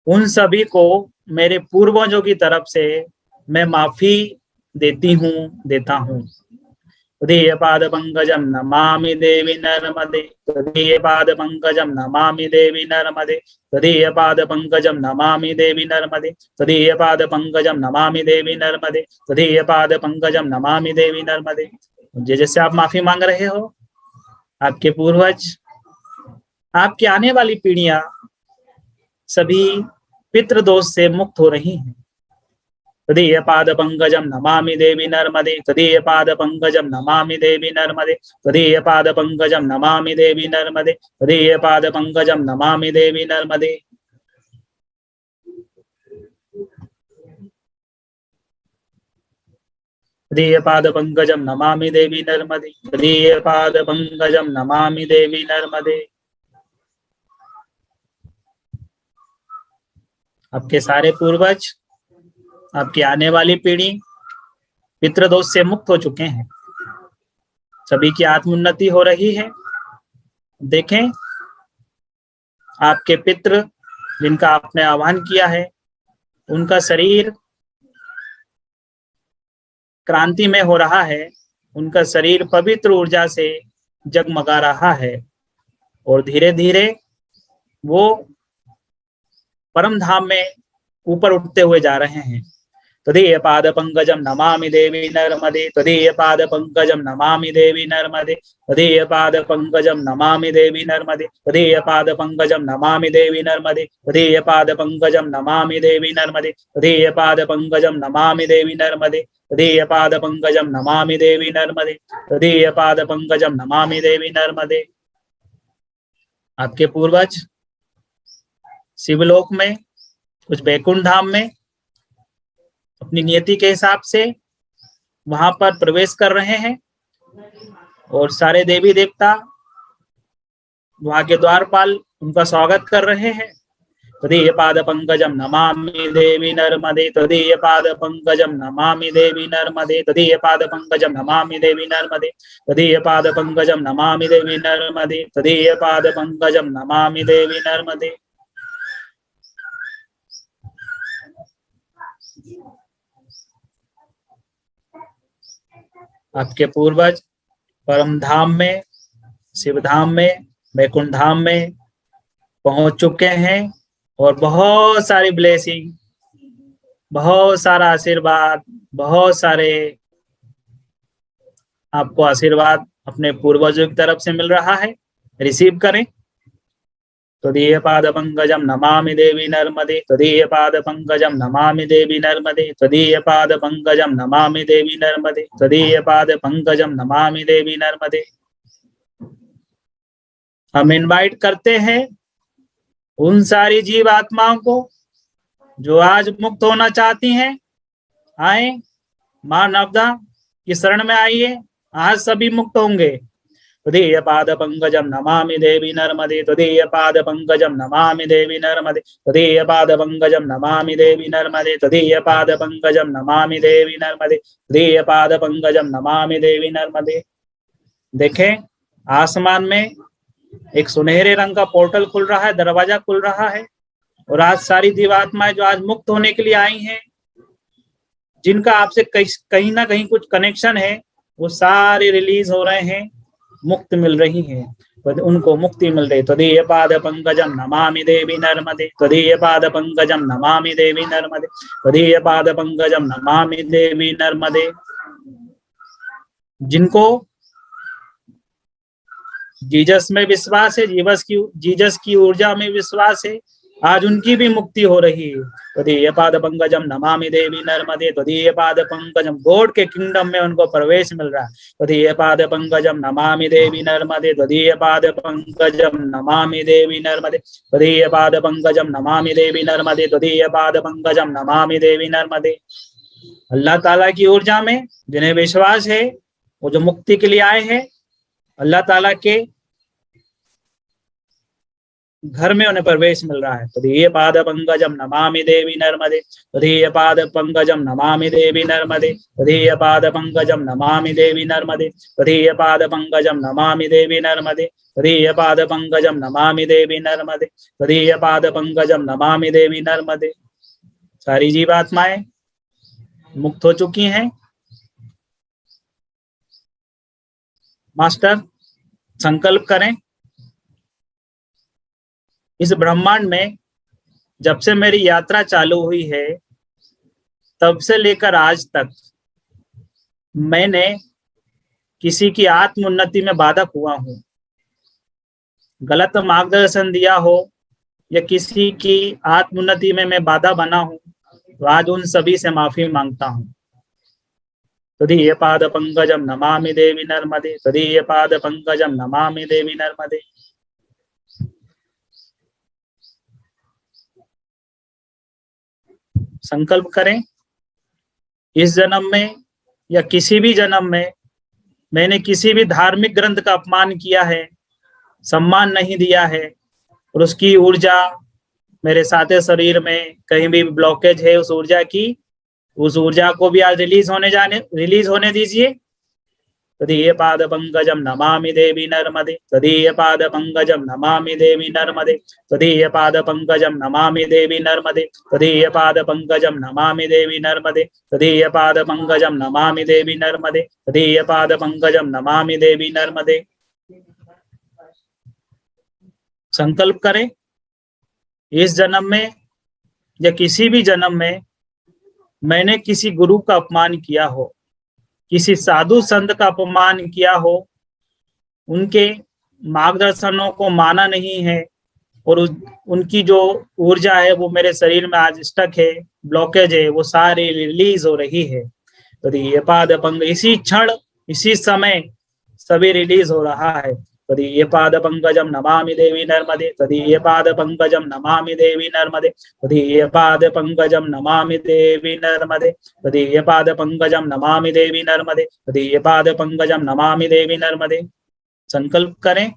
उन सभी को मेरे पूर्वजों की तरफ से मैं माफी देता हूँ। तदीय पाद पंकजम नमामि देवी नर्मदे, तदीय पाद पंकजम नमामि देवी नर्मदे, तदीय पाद पंकजम नमामि देवी नर्मदे, तदीय पाद पंकजम नमामि देवी नर्मदे, तदीय पाद पंकजम नमामि देवी नर्मदे। जैसे आप माफी मांग रहे हो, आपके पूर्वज, आपकी आने वाली पीढ़ियां सभी पितृदोष से मुक्त हो रही हैं। तदीय पाद पंकजम नमामि देवी नर्मदे, तदीय पाद पंकजम नमामि देवी नर्मदे, तदीय पाद पंकजम नमामि देवी नर्मदे, तदीय पाद पंकजम नमामि देवी नर्मदे। तदीय पाद पंकजम नमामि देवी नर्मदे, तदीय पाद पंकजम नमामि देवी नर्मदे। आपके सारे पूर्वज, आपकी आने वाली पीढ़ी पितृदोष से मुक्त हो चुके हैं, सभी की आत्मोन्नति हो रही है। देखें, आपके पितृ जिनका आपने आह्वान किया है, उनका शरीर क्रांति में हो रहा है, उनका शरीर पवित्र ऊर्जा से जगमगा रहा है और धीरे धीरे वो परम धाम में ऊपर उठते हुए जा रहे हैं। तदीय पाद पंकजम नमामि देवी नर्मदे, तदीय पाद पंकजम नमामि देवी नर्मदे, तदीय पाद पंकजम नमामि देवी नर्मदे, तदीय पाद पंकजम नमामि देवी नर्मदे, तदीय पाद पंकजम नमामि देवी नर्मदे, तदीय पाद पंकजम नमामि देवी नर्मदे, तदीय पाद पंकजम नमामि देवी नर्मदे, तदीय पाद पंकजम नमामि देवी नर्मदे। आपके पूर्वज शिवलोक में, कुछ बैकुंठ धाम में अपनी नियति के हिसाब से वहां पर प्रवेश कर रहे हैं और सारे देवी देवता, वहां के द्वारपाल उनका स्वागत कर रहे हैं। तदीय पाद पंकजम नमामि देवी नर्मदे, तदीय पाद पंकजम नमामि देवी नर्मदे, तदीय पाद पंकजम नमामि देवी नर्मदे, तदीय पाद पंकजम नमामि देवी नर्मदे, तदीय पाद पंकजम नमामि देवी नर्मदे। आपके पूर्वज परम धाम में, शिव धाम में, बैकुंठ धाम में पहुंच चुके हैं और बहुत सारी ब्लेसिंग, बहुत सारा आशीर्वाद, बहुत सारे आपको आशीर्वाद अपने पूर्वजों की तरफ से मिल रहा है। रिसीव करें। तदीय पाद पंकजम नमामि देवी नर्मदे, तदीय पाद पंकजम नमामि देवी नर्मदे, तदीय पाद पंकजम नमामि देवी नर्मदे, तदीय पाद पंकजम नमामि देवी नर्मदे। हम इनवाइट करते हैं उन सारी जीव आत्माओं को जो आज मुक्त होना चाहती हैं, आए मां नर्मदा की शरण में आइए, आज सभी मुक्त होंगे। तदीय पाद पंकजम नमामि देवी नर्मदे, तदीय पाद पंकजम नमामि देवी नर्मदे, तदीय पाद पंकजम नमामि देवी नर्मदे, तदीय पाद पंकजम नमामि देवी नर्मदे, तदीय पाद पंकजम नमामि देवी नर्मदे। देखें, आसमान में एक सुनहरे रंग का पोर्टल खुल रहा है, दरवाजा खुल रहा है और आज सारी जीवात्माएं जो आज मुक्त होने के लिए आई हैं, जिनका आपसे कहीं ना कहीं कुछ कनेक्शन है, वो सारे रिलीज हो रहे हैं, मुक्त मिल रही है, उनको मुक्ति मिल रही। तदीय पाद पंकजम नमामि देवी नर्मदे, तदीय पाद पंकजम नमामि देवी नर्मदे, तदीय पाद पंकजम नमामि देवी नर्मदे। जिनको जीसस में विश्वास है, जीसस की ऊर्जा में विश्वास है, आज उनकी भी मुक्ति हो रही है। तदीय पाद पंकजम नमामि देवी नर्मदे, तदीय पाद पंकजम, गॉड के किंगडम में उनको प्रवेश मिल रहा है। तदीय पाद पंकजम नमामि देवी नर्मदे, तदीय पाद पंकजम नमामि देवी नर्मदे, तदीय पाद पंकजम नमामि देवी नर्मदे, तदीय पाद पंकजम नमामि देवी नर्मदे। अल्लाह ताला की ऊर्जा में जिन्हें विश्वास है, वो जो मुक्ति के लिए आए हैं, अल्लाह ताला के घर में उन्हें प्रवेश मिल रहा है। तदीय पाद पंकजम नमामि देवी नर्मदे, तदीय पाद पंकजम नमामि देवी नर्मदे, तदीय पाद पंकजम नमामि देवी नर्मदे, तदीय पाद पंकजम नमामि देवी नर्मदे, तदीय पाद पंकजम नमामि देवी नर्मदे, तदीय पाद पंकजम नमामि देवी नर्मदे। सारी जीवात्माएं मुक्त हो चुकी हैं। मास्टर संकल्प करें, इस ब्रह्मांड में जब से मेरी यात्रा चालू हुई है तब से लेकर आज तक मैंने किसी की आत्मोन्नति में बाधक हुआ हूं, गलत मार्गदर्शन दिया हो या किसी की आत्मोन्नति में मैं बाधा बना हूं, तो आज उन सभी से माफी मांगता हूं। तदीय पाद पंकजम नमामि देवी नर्मदे, तदीय पाद पंकजम नमामि देवी नर्मदे। संकल्प करें, इस जन्म में या किसी भी जन्म में मैंने किसी भी धार्मिक ग्रंथ का अपमान किया है, सम्मान नहीं दिया है, और उसकी ऊर्जा मेरे साथे शरीर में कहीं भी ब्लॉकेज है, उस ऊर्जा को भी आज रिलीज होने दीजिए। तदीय पाद पंकजम नमामि देवी नर्मदे, तदीय पाद पंकजम नमामि देवी नर्मदे, तदीय पाद पंकजम नमामि देवी नर्मदे, तदीय पाद पंकजम नमामि देवी नर्मदे, तदीय पाद पंकजम नमामि देवी नर्मदे, तदीय पाद पंकजम नमामि देवी नर्मदे। संकल्प करें, इस जन्म में या किसी भी जन्म में मैंने किसी गुरु का अपमान किया हो, किसी साधु संत का अपमान किया हो, उनके मार्गदर्शनों को माना नहीं है, और उनकी जो ऊर्जा है वो मेरे शरीर में आज स्टक है, ब्लॉकेज है, वो सारी रिलीज हो रही है। तो ये पाद पंग इसी क्षण इसी समय सभी रिलीज हो रहा है। तदीय पाद पंकजम नमामि देवी नर्मदे, तदीय पाद पंकजम नमामि देवी नर्मदे, तदीय पाद पंकजम नमामि देवी नर्मदे, तदीय पाद पंकजम नमामि देवी नर्मदे, तदीय पाद पंकजम नमामि देवी नर्मदे। संकल्प करें,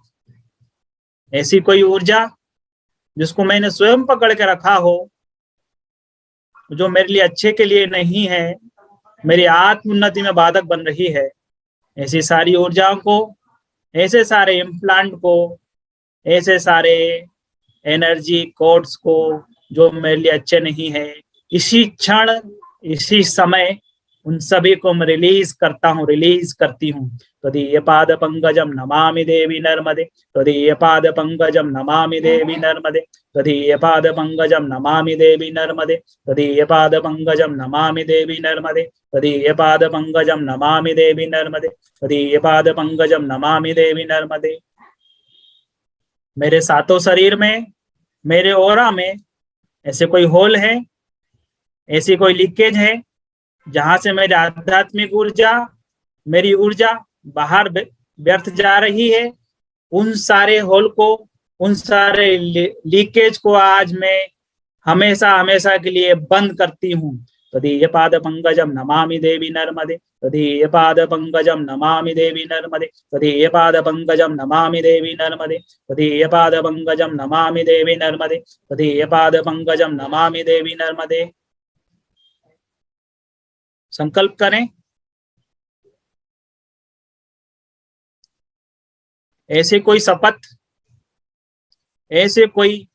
ऐसी कोई ऊर्जा जिसको मैंने स्वयं पकड़ के रखा हो, जो मेरे लिए अच्छे के लिए नहीं है, मेरी आत्मोन्नति में बाधक बन रही है, ऐसी सारी ऊर्जाओं को, ऐसे सारे इम्प्लांट को, ऐसे सारे एनर्जी कोड्स को जो मेरे लिए अच्छे नहीं है, इसी क्षण इसी समय उन सभी को मैं रिलीज करती हूँ। तदीय पाद पंकजम नमामि देवी नर्मदे, तदीय पाद पंकजम नमामि देवी नर्मदे, तदीय पाद पंकजम नमामि देवी नर्मदे, तदीय पाद पंकजम नमामि देवी नर्मदे, तदीय पाद पंकजम नमामि देवी नर्मदे, तदीय पाद पंकजम नमामि देवी नर्मदे। मेरे सातों शरीर में, मेरे ऑरा में ऐसे कोई होल है, ऐसी कोई लीकेज है जहां से मेरी आध्यात्मिक ऊर्जा, मेरी ऊर्जा बाहर व्यर्थ जा रही है, उन सारे होल को, उन सारे लीकेज को आज मैं हमेशा हमेशा के लिए बंद करती हूँ। तदीय पाद पंकजम नमामि देवी नर्मदे, तदीय पाद पंकजम नमामि देवी नर्मदे, तदीय पाद पंकजम नमामि देवी नर्मदे, तदीय पाद पंकजम नमामि देवी नर्मदे, तदीय पाद पंकजम नमामि देवी नर्मदे। संकल्प करें, ऐसे कोई शपथ, ऐसे कोई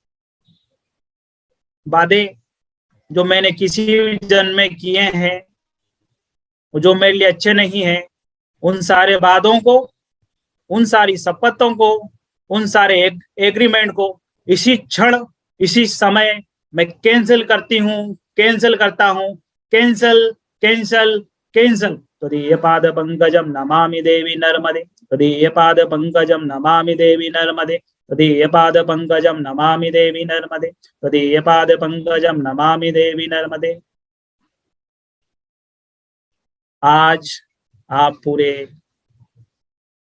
वादे जो मैंने किसी जन्म में किए हैं, जो मेरे लिए अच्छे नहीं है, उन सारे वादों को, उन सारी शपथों को, उन सारे एग्रीमेंट को इसी क्षण इसी समय मैं कैंसिल करता हूँ। कैंसल। तदीय पाद पंकजम नमामि देवी नर्मदे, तदीय पाद पंकजम नमामि देवी नर्मदे, तदीय पाद पंकजम नमामि देवी नर्मदे, तदीय पाद पंकजम नमामि देवी नर्मदे। आज आप पूरे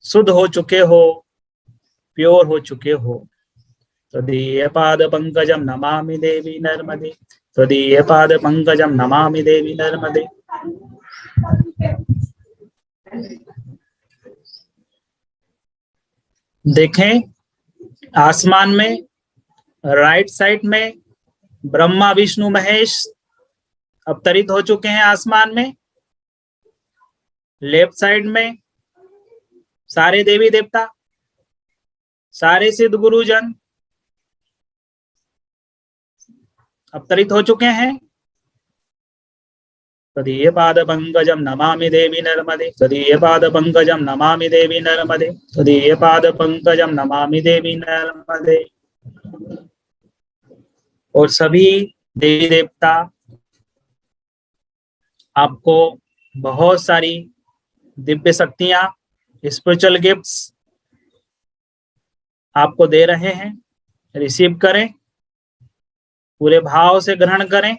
शुद्ध हो चुके हो, प्योर हो चुके हो। तदीय पाद पंकजम नमामि देवी नर्मदे, तदीय पाद पंकजम नमामि देवी नर्मदे। देखें, आसमान में राइट साइड में ब्रह्मा विष्णु महेश अवतरित हो चुके हैं आसमान में। लेफ्ट साइड में सारे देवी देवता, सारे सिद्ध गुरुजन अवतरित हो चुके हैं। तदीय पाद पंकजम नमामि देवी नर्मदे, तदीय पाद पंकजम नमामि देवी नर्मदे, तदीय पाद पंकजम नमामि देवी नर्मदे। और सभी देवी देवता आपको बहुत सारी दिव्य शक्तियां, स्पिरिचुअल गिफ्ट्स आपको दे रहे हैं। रिसीव करें, पूरे भाव से ग्रहण करें।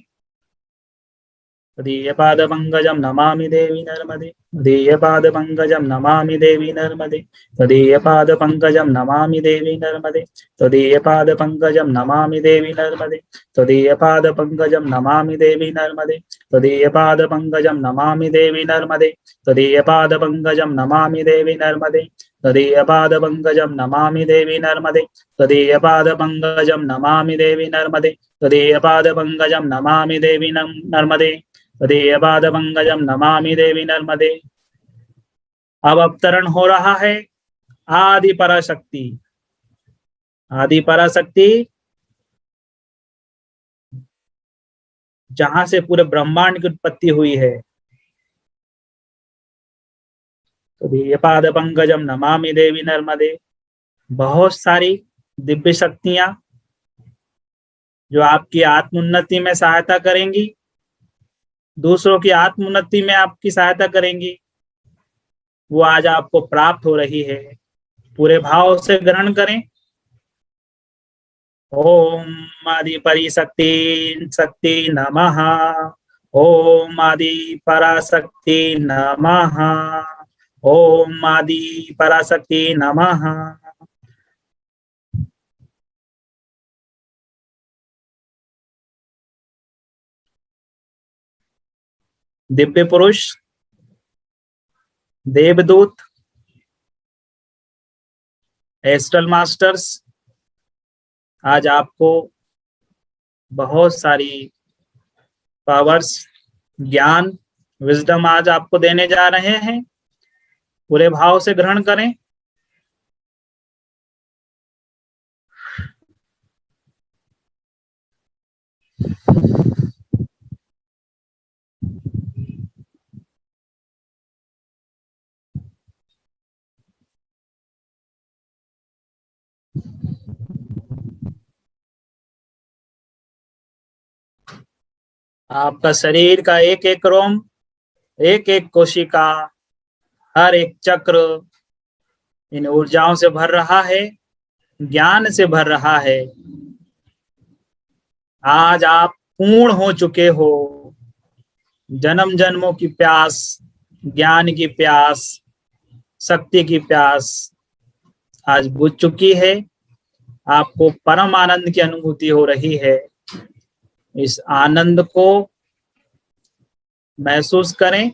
तदीय पाद पंकजम नमामि देवी नर्मदे, तदीय पाद पंकजम नमामि देवी नर्मदे, तदीय पाद पंकजम नमामि देवी नर्मदे, तदीय पाद पंकजम नमामि देवी नर्मदे, तदीय पाद पंकजम नमामि देवी नर्मदे, तदीय पाद पंकजम नमामि देवी नर्मदे, तदीय पाद पंकजम नमामि देवी नर्मदे, तदीय पाद पंकजम नमामि देवी नर्मदे, तदीय पाद पंकजम नमामि देवी नर्मदे, तदीय पाद पंकजम नमामि देवी नर्मदे, तदीय पाद पंकजम नमामि देवी नर्मदे। अब अवतरण हो रहा है आदि पराशक्ति। आदि पराशक्ति जहां से पूरे ब्रह्मांड की उत्पत्ति हुई है। तदीय पाद पंकजम नमामि देवी नर्मदे। बहुत सारी दिव्य शक्तियां जो आपकी आत्मोन्नति में सहायता करेंगी, दूसरों की आत्मोन्नति में आपकी सहायता करेंगी, वो आज आपको प्राप्त हो रही है। पूरे भाव से ग्रहण करें। ओम आदि परिशक्ति शक्ति नमः, ओम आदि पराशक्ति नमः, ओम आदि पराशक्ति नमः। दिव्य पुरुष, देवदूत, एस्ट्रल मास्टर्स आज आपको बहुत सारी पावर्स, ज्ञान, विजडम आज आपको देने जा रहे हैं। पूरे भाव से ग्रहण करें। आपका शरीर का एक एक रोम, एक एक कोशिका, हर एक चक्र इन ऊर्जाओं से भर रहा है, ज्ञान से भर रहा है। आज आप पूर्ण हो चुके हो। जन्म जन्मों की प्यास, ज्ञान की प्यास, शक्ति की प्यास आज बुझ चुकी है। आपको परम आनंद की अनुभूति हो रही है। इस आनंद को महसूस करें।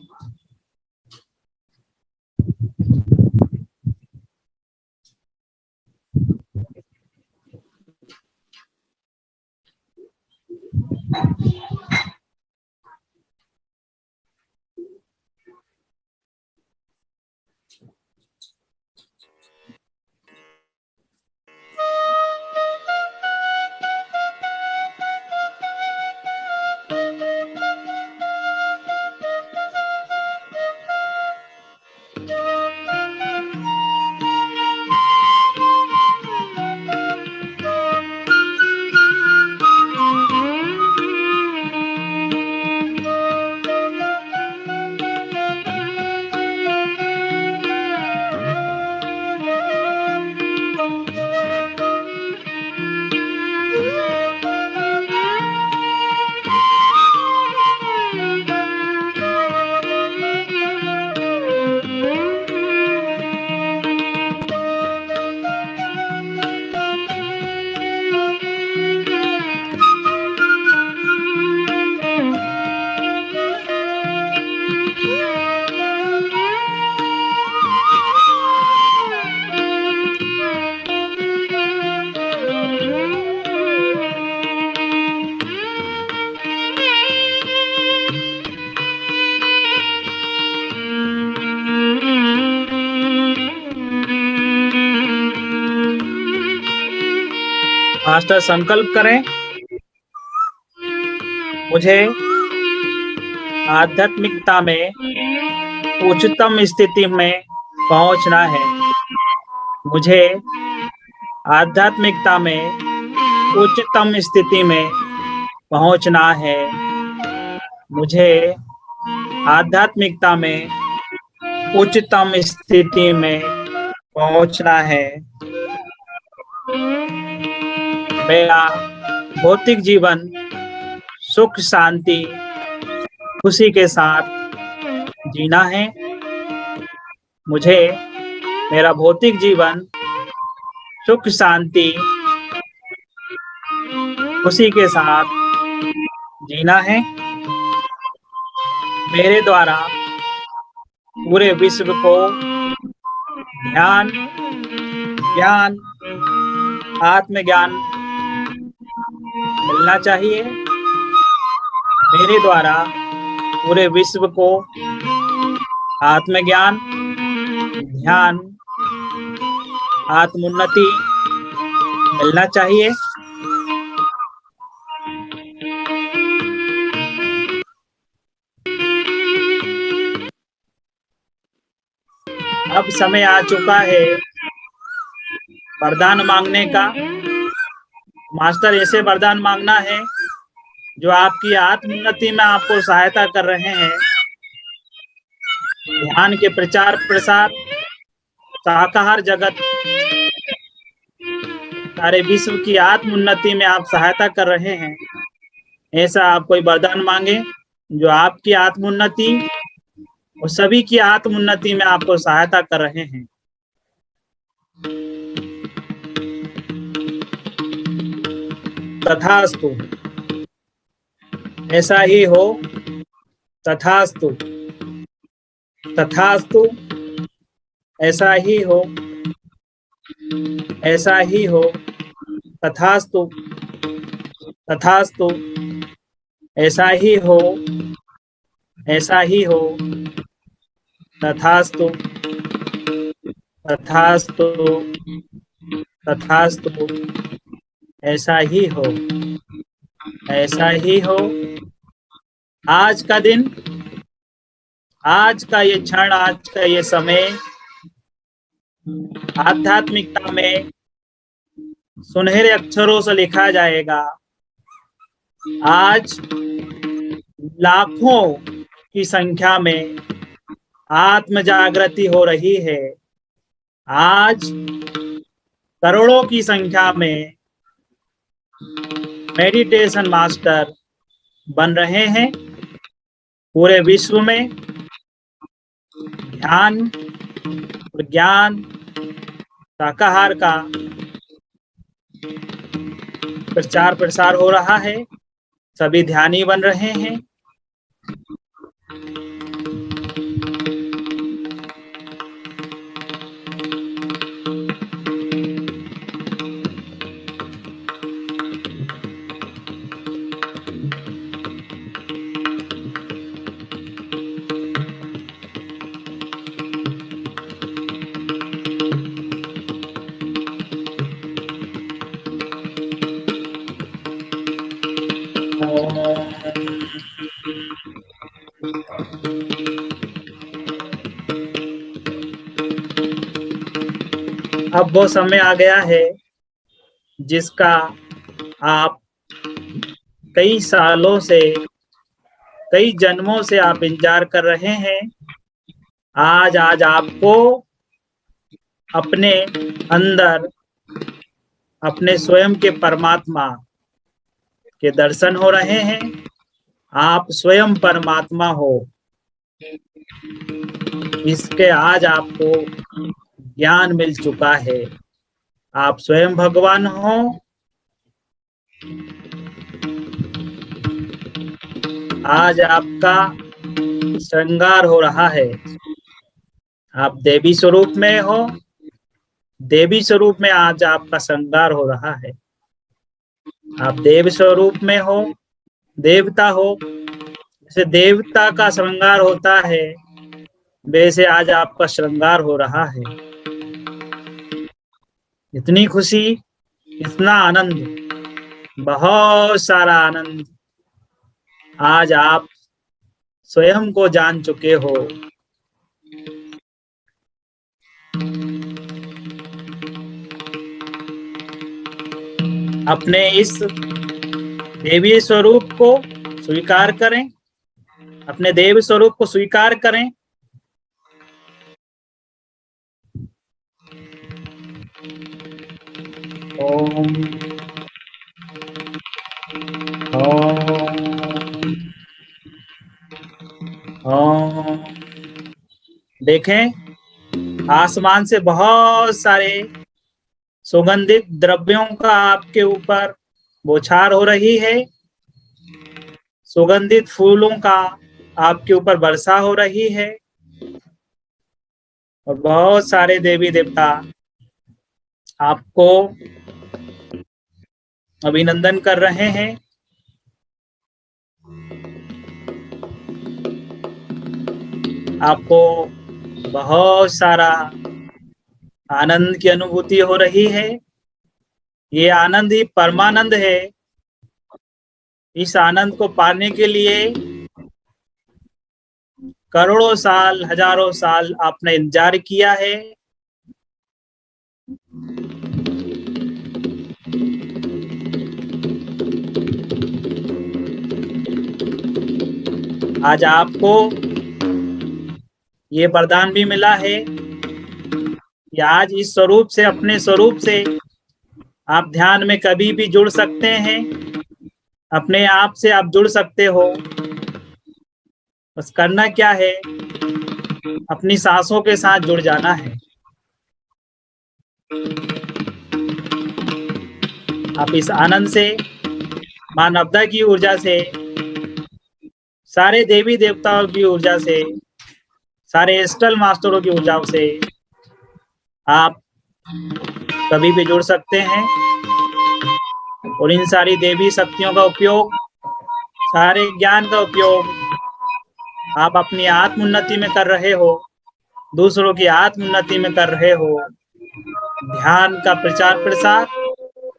मास्टर संकल्प करें, मुझे आध्यात्मिकता में उच्चतम स्थिति में पहुंचना है। मुझे आध्यात्मिकता में उच्चतम स्थिति में पहुंचना है। मुझे आध्यात्मिकता में उच्चतम स्थिति में पहुंचना है। मेरा भौतिक जीवन सुख शांति खुशी के साथ जीना है। मुझे मेरा भौतिक जीवन सुख शांति खुशी के साथ जीना है। मेरे द्वारा पूरे विश्व को ध्यान, ज्ञान, आत्मज्ञान मिलना चाहिए। मेरे द्वारा पूरे विश्व को आत्मज्ञान, ध्यान, आत्मोन्नति मिलना चाहिए। अब समय आ चुका है वरदान मांगने का। मास्टर ऐसे वरदान मांगना है जो आपकी आत्मोन्नति में आपको सहायता कर रहे हैं। ध्यान के प्रचार प्रसार, शाकाहार जगत, सारे विश्व की आत्मोन्नति में आप सहायता कर रहे हैं। ऐसा आप कोई वरदान मांगे जो आपकी आत्मोन्नति और सभी की आत्मोन्नति में आपको सहायता कर रहे हैं। तथास्तु, ऐसा ही हो। तथास्तु, तथास्तु, ऐसा ही हो, ऐसा ही हो। तथास्तु, तथास्तु, ऐसा ही हो, ऐसा ही हो। तथास्तु, तथास्तु, तथास्तु, ऐसा ही हो, ऐसा ही हो। आज का दिन, आज का ये क्षण, आज का ये समय आध्यात्मिकता में सुनहरे अक्षरों से लिखा जाएगा। आज लाखों की संख्या में आत्म जागृति हो रही है। आज करोड़ों की संख्या में मेडिटेशन मास्टर बन रहे हैं। पूरे विश्व में ध्यान, ज्ञान, शाकाहार का प्रचार प्रसार हो रहा है। सभी ध्यानी बन रहे हैं। अब वो समय आ गया है जिसका आप कई सालों से, कई जन्मों से आप इंतजार कर रहे हैं। आज आपको अपने अंदर, अपने स्वयं के परमात्मा के दर्शन हो रहे हैं। आप स्वयं परमात्मा हो, इसके आज आपको ज्ञान मिल चुका है। आप स्वयं भगवान हो। आज आपका श्रृंगार हो रहा है। आप देवी स्वरूप में हो। देवी स्वरूप में आज आपका श्रृंगार हो रहा है। आप देव स्वरूप में हो, देवता हो। जैसे देवता का श्रृंगार होता है, वैसे आज आपका श्रृंगार हो रहा है। इतनी खुशी, इतना आनंद बहुत सारा आनंद आज आप स्वयं को जान चुके हो। अपने इस देवी स्वरूप को स्वीकार करें, अपने देव स्वरूप को स्वीकार करें। ओम ओम। देखें, आसमान से बहुत सारे सुगंधित द्रव्यों का आपके ऊपर बौछार हो रही है। सुगंधित फूलों का आपके ऊपर वर्षा हो रही है और बहुत सारे देवी देवता आपको अभिनंदन कर रहे हैं। आपको बहुत सारा आनंद की अनुभूति हो रही है। ये आनंद ही परमानंद है। इस आनंद को पाने के लिए करोड़ों साल, हजारों साल आपने इंतजार किया है। आज आपको ये वरदान भी मिला है कि आज इस स्वरूप से, अपने स्वरूप से आप ध्यान में कभी भी जुड़ सकते हैं। अपने आप से आप जुड़ सकते हो। बस करना क्या है, अपनी सांसों के साथ जुड़ जाना है। आप इस आनंद से, मां नवदा की ऊर्जा से, सारे देवी देवताओं की ऊर्जा से, सारे एस्ट्रल मास्टरों की ऊर्जा से आप कभी भी जुड़ सकते हैं और इन सारी देवी शक्तियों का उपयोग, सारे ज्ञान का उपयोग आप अपनी आत्म उन्नति में कर रहे हो, दूसरों की आत्म उन्नति में कर रहे हो। ध्यान का प्रचार प्रसार,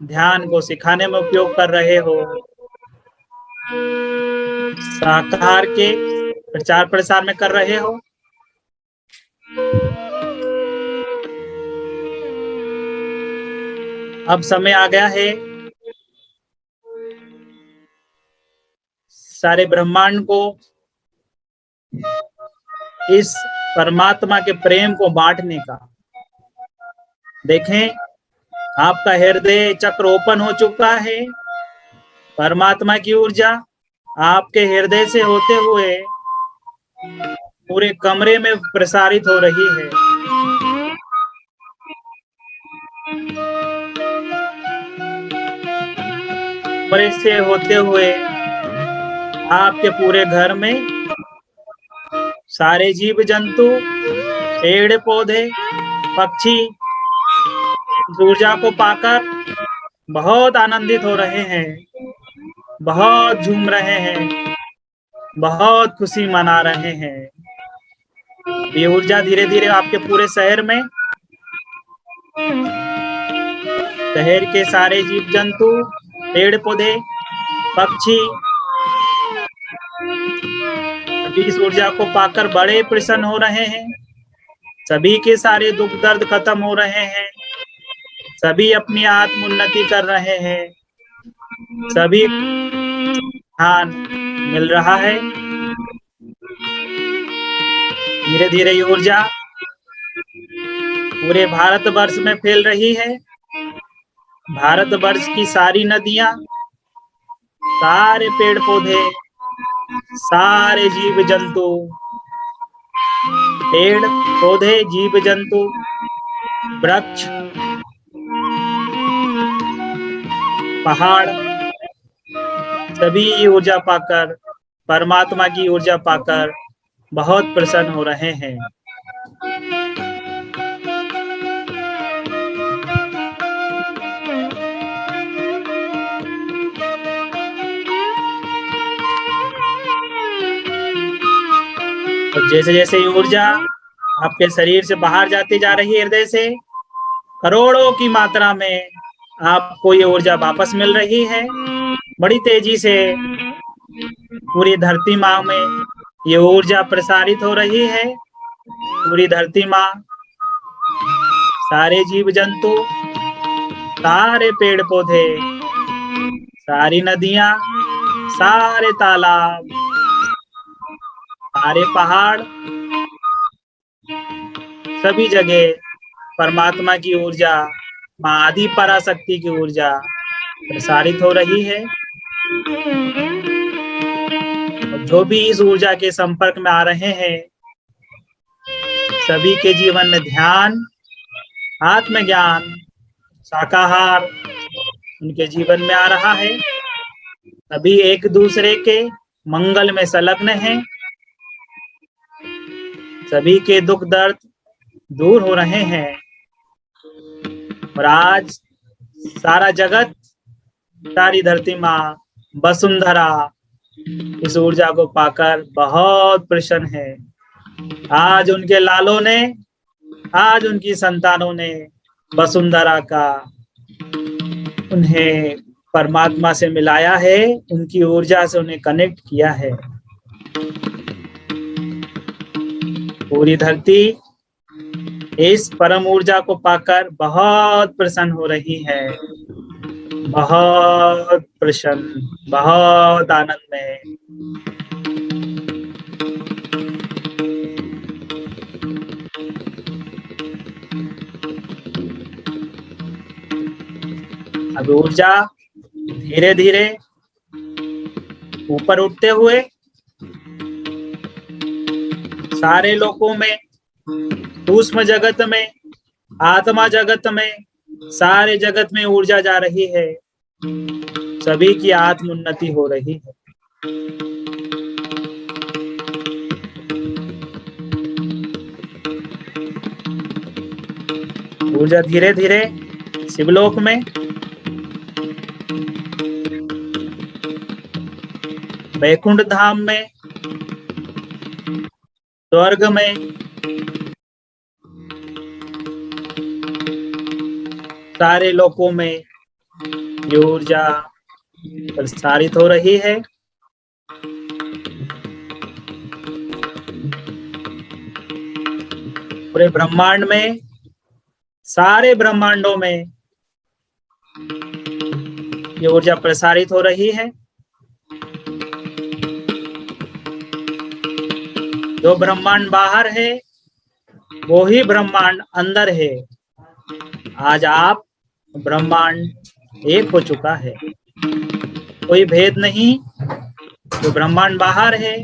ध्यान को सिखाने में उपयोग कर रहे हो। साकार के प्रचार प्रसार में कर रहे हो। अब समय आ गया है सारे ब्रह्मांड को इस परमात्मा के प्रेम को बांटने का। देखें, आपका हृदय चक्र ओपन हो चुका है। परमात्मा की ऊर्जा आपके हृदय से होते हुए पूरे कमरे में प्रसारित हो रही है। कमरे से होते हुए आपके पूरे घर में सारे जीव जंतु, पेड़ पौधे, पक्षी ऊर्जा को पाकर बहुत आनंदित हो रहे हैं, बहुत झूम रहे हैं, बहुत खुशी मना रहे हैं। ये ऊर्जा धीरे धीरे आपके पूरे शहर में, शहर के सारे जीव जंतु, पेड़ पौधे, पक्षी इस ऊर्जा को पाकर बड़े प्रसन्न हो रहे हैं। सभी के सारे दुख दर्द खत्म हो रहे हैं। सभी अपनी आत्म उन्नति कर रहे हैं। सभी ध्यान मिल रहा है। धीरे धीरे ये ऊर्जा पूरे भारतवर्ष में फैल रही है। भारतवर्ष की सारी नदियां, सारे पेड़ पौधे, सारे जीव जंतु, पेड़ पौधे, जीव जंतु, वृक्ष, पहाड़, सभी ऊर्जा पाकर, परमात्मा की ऊर्जा पाकर बहुत प्रसन्न हो रहे हैं। और जैसे जैसे ये ऊर्जा आपके शरीर से बाहर जाती जा रही है, हृदय से करोड़ों की मात्रा में आपको ये ऊर्जा वापस मिल रही है बड़ी तेजी से। पूरी धरती माँ में ये ऊर्जा प्रसारित हो रही है। पूरी धरती माँ, सारे जीव जंतु, सारे पेड़ पौधे, सारी नदियां, सारे तालाब, सारे पहाड़, सभी जगह परमात्मा की ऊर्जा, माँ आदि पराशक्ति की ऊर्जा प्रसारित हो रही है। और जो भी इस ऊर्जा के संपर्क में आ रहे हैं, सभी के जीवन में ध्यान, आत्मज्ञान, शाकाहार उनके जीवन में आ रहा है। सभी एक दूसरे के मंगल में संलग्न हैं। सभी के दुख दर्द दूर हो रहे हैं। और आज सारा जगत, सारी धरती माँ वसुंधरा इस ऊर्जा को पाकर बहुत प्रसन्न है। आज उनके लालों ने, आज उनकी संतानों ने वसुंधरा का उन्हें परमात्मा से मिलाया है, उनकी ऊर्जा से उन्हें कनेक्ट किया है। पूरी धरती इस परम ऊर्जा को पाकर बहुत प्रसन्न हो रही है, बहुत प्रसन्न, बहुत आनंद में। अब ऊर्जा धीरे धीरे ऊपर उठते हुए सारे लोकों में, सूक्ष्म जगत में, आत्मा जगत में, सारे जगत में ऊर्जा जा रही है। सभी की आत्म उन्नति हो रही है। ऊर्जा धीरे धीरे शिवलोक में, वैकुंठ धाम में, स्वर्ग में, सारे लोकों में ये ऊर्जा प्रसारित हो रही है। पूरे ब्रह्मांड में, सारे ब्रह्मांडों में ये ऊर्जा प्रसारित हो रही है। जो ब्रह्मांड बाहर है वो ही ब्रह्मांड अंदर है। आज आप ब्रह्मांड एक हो चुका है, कोई भेद नहीं। जो ब्रह्मांड बाहर है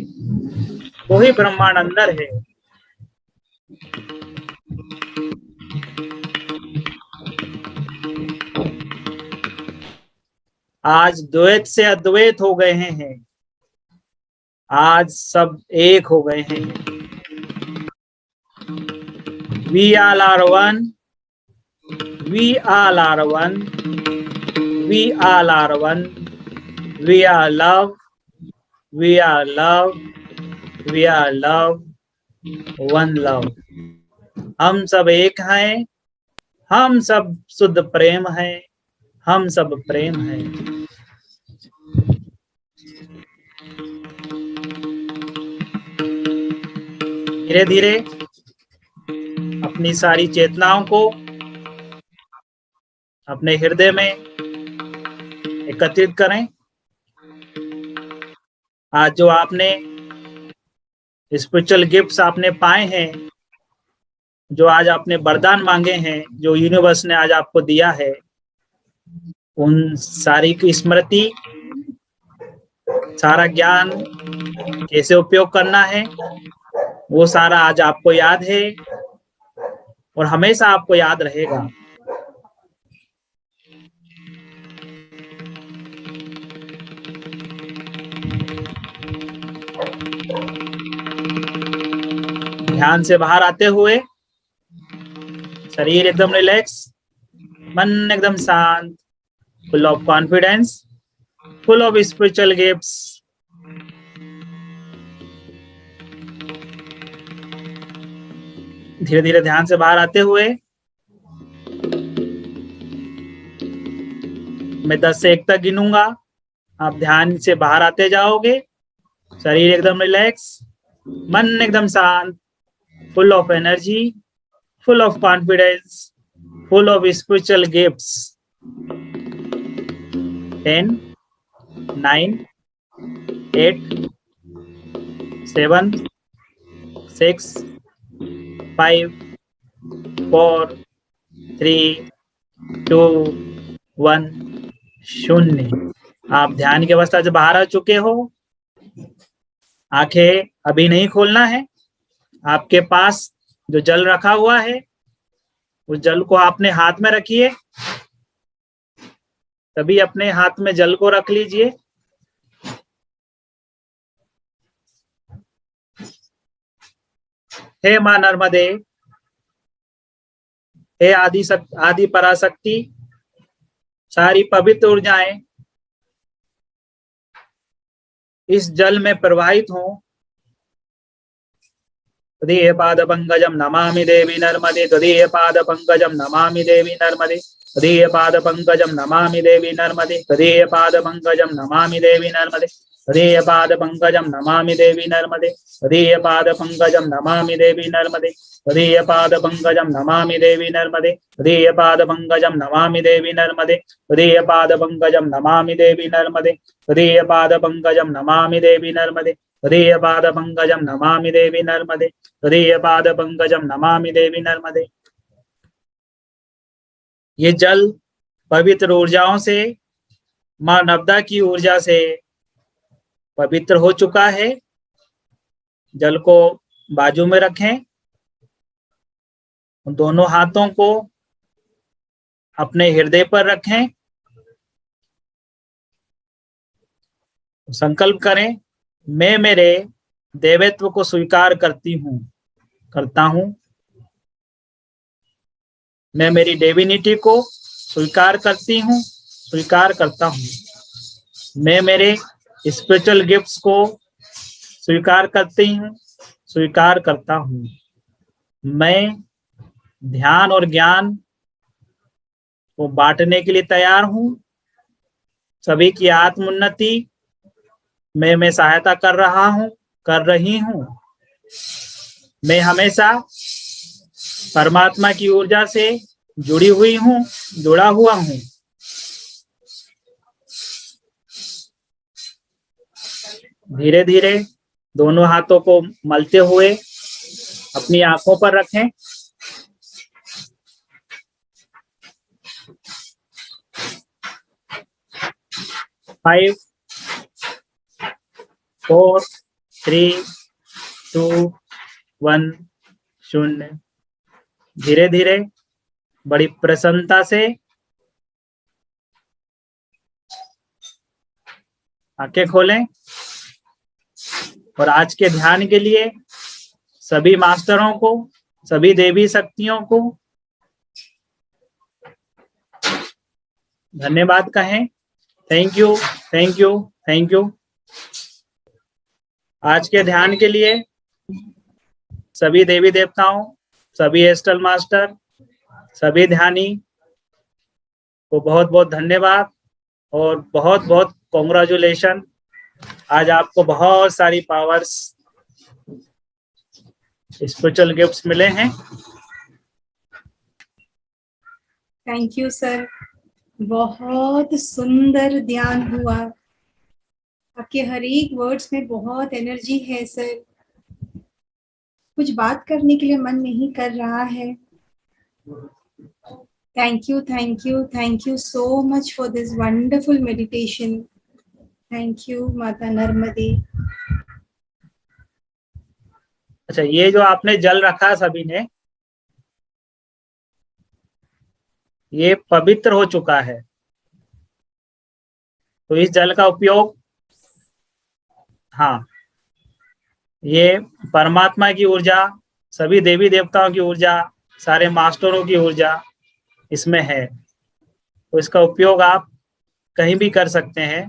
वो ही ब्रह्मांड अंदर है। आज द्वैत से अद्वैत हो गए हैं। आज सब एक हो गए हैं। We all are one. We all are one. We all are one. We are love. We are love. We are love. One love. हम सब एक हैं। हम सब शुद्ध प्रेम हैं। हम सब प्रेम हैं। धीरे धीरे अपनी सारी चेतनाओं को अपने हृदय में एकत्रित करें। आज जो आपने स्पिरिचुअल गिफ्ट्स आपने पाए हैं, जो आज आपने वरदान मांगे हैं, जो यूनिवर्स ने आज आपको दिया है, उन सारी की स्मृति, सारा ज्ञान कैसे उपयोग करना है, वो सारा आज आपको याद है और हमेशा आपको याद रहेगा। ध्यान से बाहर आते हुए शरीर एकदम रिलैक्स, मन एकदम शांत, full of confidence, full of spiritual gifts. धीरे धीरे ध्यान से बाहर आते हुए मैं 10 से 1 तक गिनूंगा, आप ध्यान से बाहर आते जाओगे। शरीर एकदम रिलैक्स, मन एकदम शांत, full of energy, full of confidence, full of spiritual gifts. 10, 9, 8, 7, 6, 5, 4, 3, 2, 1, 0। आप ध्यान की अवस्था से बाहर आ चुके हो। आंखें अभी नहीं खोलना है। आपके पास जो जल रखा हुआ है, उस जल को आपने हाथ में रखिए। तभी अपने हाथ में जल को रख लीजिए। हे मां नर्मदे, हे आदि पराशक्ति, सारी पवित्र ऊर्जाएं इस जल में प्रवाहित हों। तदीय पाद पंकजम नमामि देवी नर्मदे, तदीय पाद पंकजम नमामि देवी नर्मदे, तदीय पाद पंकजम नमामि देवी नर्मदे, तदीय पाद पंकजम नमामि देवी नर्मदे, तदीय पाद पंकजम नमामि देवी नर्मदे, तदीय पाद पंकजम नमामि देवी नर्मदे, तदीय पाद पंकजम नमामि देवी नर्मदे, तदीय पाद पंकजम नमामि देवी नर्मदे, तदीय पाद पंकजम नमामि देवी नर्मदे, तदीय पाद पंकजम नमामि देवी नर्मदे, तदीय पाद पंकजम नमामि देवी नर्मदे, तदीय पाद पंकजम नमामि देवी नर्मदे। ये जल पवित्र ऊर्जाओं से, मां नर्मदा की ऊर्जा से पवित्र हो चुका है। जल को बाजू में रखें, दोनों हाथों को अपने हृदय पर रखें। संकल्प करें, मैं मेरे देवत्व को स्वीकार करता हूं। मैं मेरी डिविनिटी को स्वीकार करता हूं। मैं मेरे स्पिरिचुअल गिफ्ट्स को स्वीकार करता हूं। मैं ध्यान और ज्ञान को बांटने के लिए तैयार हूं। सभी की आत्मोन्नति मैं सहायता कर रही हूं। मैं हमेशा परमात्मा की ऊर्जा से जुड़ा हुआ हूं। धीरे धीरे दोनों हाथों को मलते हुए अपनी आंखों पर रखें। फाइव, 4, 3, 2, 1, 0। धीरे धीरे बड़ी प्रसन्नता से आंखें खोलें और आज के ध्यान के लिए सभी मास्टरों को, सभी देवी शक्तियों को धन्यवाद कहें। Thank you, thank you, thank you. आज के ध्यान के लिए सभी देवी देवताओं, सभी एस्ट्रल मास्टर, सभी ध्यानी को बहुत बहुत धन्यवाद और बहुत बहुत कॉन्ग्रेचुलेशन। आज आपको बहुत सारी पावर्स, स्पिरिचुअल गिफ्ट्स मिले हैं। थैंक यू सर, बहुत सुंदर ध्यान हुआ। आपके हर एक वर्ड्स में बहुत एनर्जी है सर। कुछ बात करने के लिए मन नहीं कर रहा है। Thank you, thank you, thank you so much for this wonderful meditation. Thank you माता नर्मदे। अच्छा, ये जो आपने जल रखा सभी ने, ये पवित्र हो चुका है। तो इस जल का उपयोग, हाँ, ये परमात्मा की ऊर्जा, सभी देवी देवताओं की ऊर्जा, सारे मास्टरों की ऊर्जा इसमें है। तो इसका उपयोग आप कहीं भी कर सकते हैं।